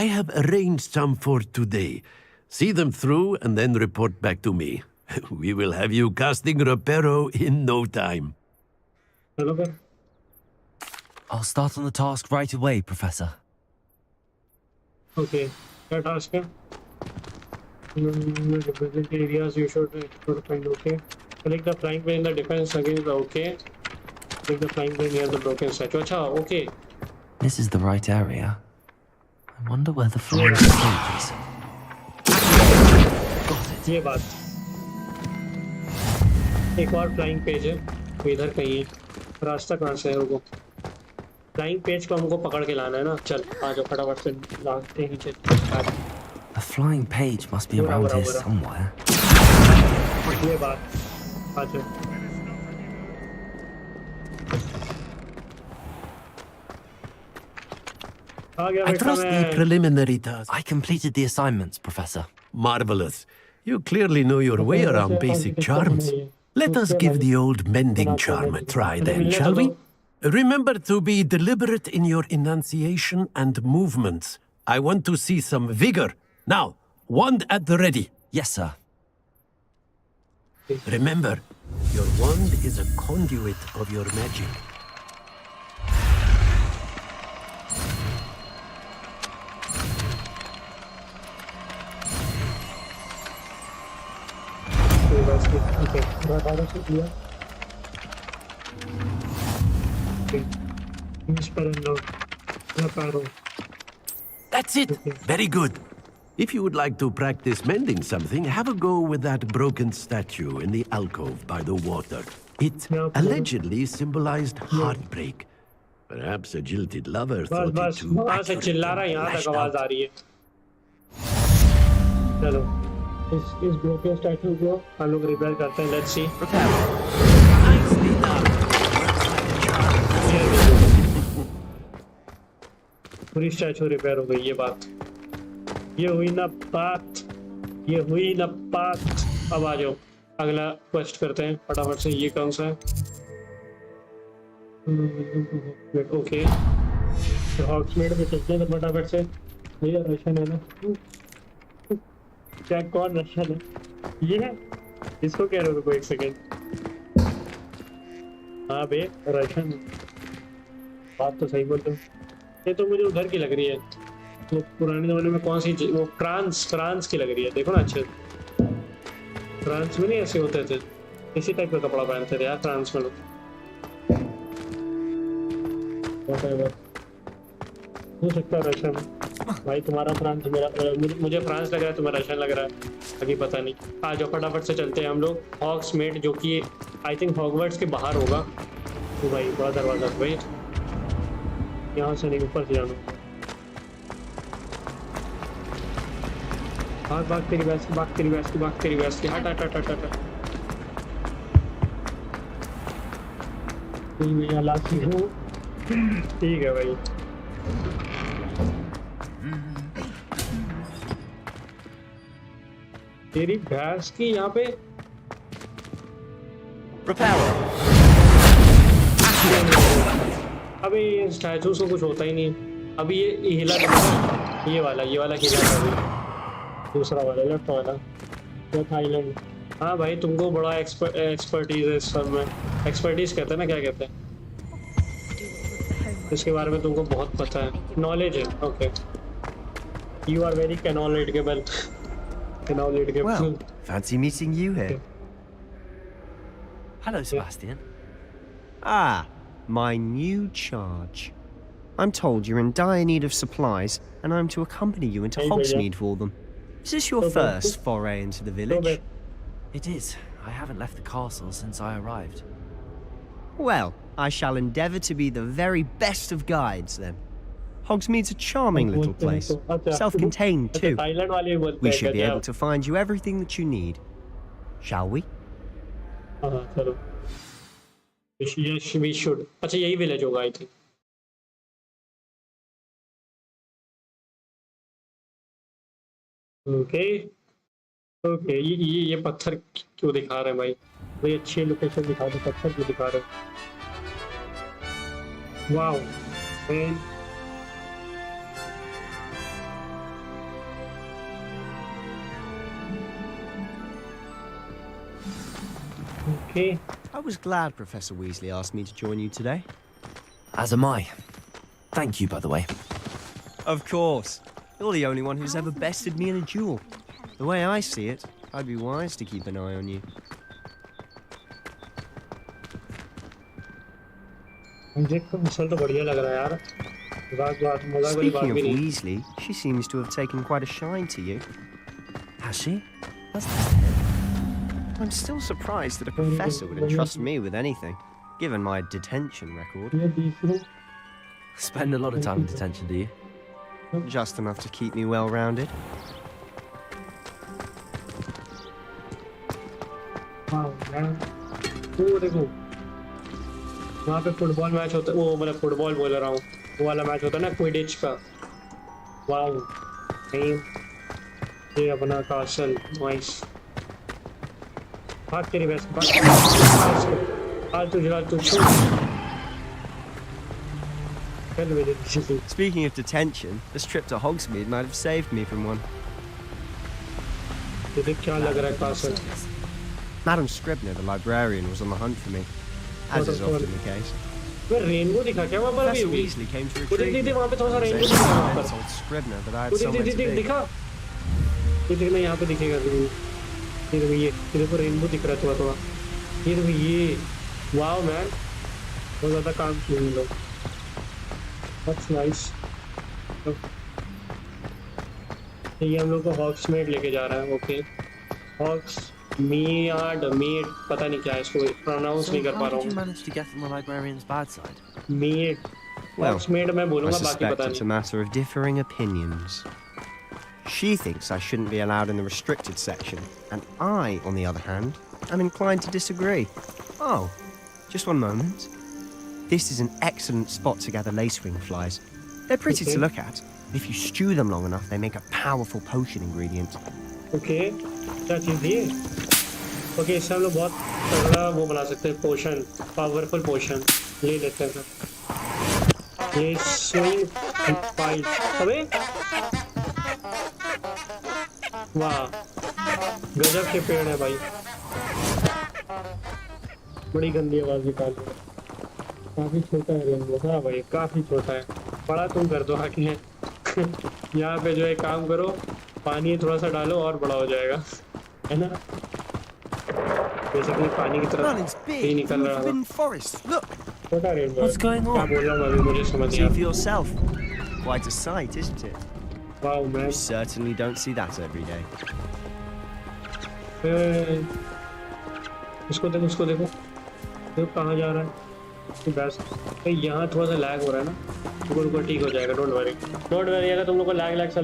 I have arranged some for today. See them through and then report back to me. We will have you casting Reparo in no time. I'll start on the task right away, Professor. Okay, what task है? Different areas you should find. Okay, select the flying plane in the defense against the okay. Select the flying plane near the broken statue. अच्छा, okay. This is the right area. I wonder where the flying plane is. ये बात, एक और flying page है, वो इधर कहीं है। रास्ता कहाँ से है? रुको, फ्लाइंग पेज को हमको पकड़ के लाना है ना। चल आ जाओ, फटाफट से लाते ही चल। A flying page must be around here somewhere. ये बात, आ जाओ। I trust the preliminary task. I completed the assignments, Professor. Marvelous. You clearly know your way around basic charms. Let us give the old mending charm a try then, shall we? Remember to be deliberate in your enunciation and movements. I want to see some vigor. Now, wand at the ready. Yes, sir. Remember, your wand is a conduit of your magic. Okay, That's it. Very good. If you would like to practice mending something, have a go with that broken statue in the alcove by the water. It allegedly symbolized heartbreak. Perhaps a jilted lover thought it too accurately lashed out. चलो, इस broken statue को हम लोग repair करते हैं. Let's see. पूरी statue repair हो गई। ये बात, ये हुई ना बात, ये हुई ना बात। अब आ जाओ, अगला क्वेस्ट करते हैं फटाफट से। ये कौन सा है? ओके, तो हॉग्समीड में चलते हैं फटाफट से। ये रशियन है ना? क्या कौन रशियन है? ये है, इसको कह रहे हो? रुको एक सेकेंड। हाँ बे, रशियन बात तो सही बोलते हो। ये तो मुझे उधर की लग रही है, वो पुराने जमाने में कौन सी, वो फ्रांस की लग रही है। देखो ना अच्छे, फ्रांस में नहीं ऐसे होते थे, इसी टाइप का कपड़ा पहनते थे यार फ्रांस में लोग। हो सकता है रशियन भाई, तुम्हारा फ्रांस, मेरा मुझे फ्रांस लग रहा है, तुम्हें रशियन लग रहा है, अभी पता नहीं। आ जाओ फटाफट से चलते हैं हम लोग हॉग्समीड, जो कि आई थिंक हॉगवर्ट्स के बाहर होगा। तो भाई बड़ा दरवाजा भाई, यहाँ से नहीं, ऊपर से जाना। भाग तेरी बैस की, भाग तेरी बैस की, भाग तेरी बैस की। हट हट हट हट हट। मैं लाती हूँ, ठीक है भाई। तेरी भैंस की यहाँ पे अभी स्टैचूज को कुछ होता ही नहीं। अभी ये हिला, ये वाला हिला था, दूसरा वाला लेफ्ट वाला, या थाईलैंड। हाँ भाई, तुमको बड़ा एक्सपर्टीज है इस सब में। एक्सपर्टीज कहते हैं ना, क्या कहते हैं इसके बारे में? तुमको बहुत पता है, नॉलेज है। ओके, यू आर वेरी कैनोलिटिकेबल। Well, fancy meeting you here. Hello, Sebastian. Ah, my new charge. I'm told you're in dire need of supplies, and I'm to accompany you into Hogsmeade for them. Is this your first foray into the village? It is. I haven't left the castle since I arrived. Well, I shall endeavour to be the very best of guides, then. Hogsmeade's a charming little place, self-contained too. We should be able to find you everything that you need. Shall we? चलो. Yes, we should. अच्छा यही village होगा I think. Okay. Okay. ये पत्थर क्यों दिखा रहे हैं भाई? भाई अच्छी लोकेशन दिखा दो, पत्थर क्यों दिखा रहे हैं? Wow. Man. Okay. I was glad Professor Weasley asked me to join you today. As am I. Thank you, by the way. Of course. You're the only one who's ever bested me in a duel. The way I see it, I'd be wise to keep an eye on you. Speaking of Weasley, she seems to have taken quite a shine to you. Has she? I'm still surprised that a professor would entrust me with anything, given my detention record. Spend a lot of time in detention, do you? Just enough to keep me well-rounded. Wow, man. वो देखो वहाँ पे football match होता है, वो मतलब football बोल रहा हूँ, वो वाला मैच होता है ना क्विडिच का. वाओ, ये अपना कासल, नाइस. भाग तेरी वैसे Speaking of detention, this trip to Hogsmeade might have saved me from one. Madam Scribner, the librarian, was on the hunt for me, as is often the case. Professor Weasley came to retrieve me. I told Scribner that I had somewhere to be. ये देखो rainbow दिख रहा है थोड़ा. ये देखो ये. Wow man, बहुत ज़्यादा काम किए हैं लोग. That's nice. ये हम लोग को हॉग्समेड लेके जा रहा है. ओके. हॉग्समीड पता नहीं क्या है, इसको प्रोनाउंस नहीं कर पा रहा हूँ. मीड. हॉग्समेड मैं बोलूँगा, बाकी पता नहीं. It's a matter of differing opinions. She thinks I shouldn't be allowed in the restricted section, and I, on the other hand, am inclined to disagree. Oh, just one moment. This is an excellent spot to gather lacewing flies. They're pretty to look at. If you stew them long enough, they make a powerful potion ingredient. Okay, क्या चीज़ ये? Okay, इससे हम लोग बहुत तगड़ा वो बना सकते हैं, पोशन, पावरफुल पोशन. ले लेते हैं. ये स्विंग फाइट. अबे वाह, गजब के पेड़ है भाई. बड़ी गंदी आवाज निकाल रहा है. काफी छोटा है रेनबो. हाँ भाई, काफी छोटा है. बड़ा तुम कर दो आके. यहाँ पे जो है काम करो, पानी थोड़ा सा डालो और बड़ा हो जाएगा, है ना? बेसिकली पानी की तरफ ही निकल रहा है. छोटा रेनबो. क्या बोल रहा हूँ अभी, मुझे समझ नहीं आ रहा. Quite a sight, isn't it? Wow, man. You certainly don't see that every day. इसको देखो, इसको देखो. देखो कहाँ जा रहा है. बस यहाँ थोड़ा सा लैग हो रहा है ना. रुको रुको, ठीक हो जाएगा. Don't worry. अगर तुम लोग को लैग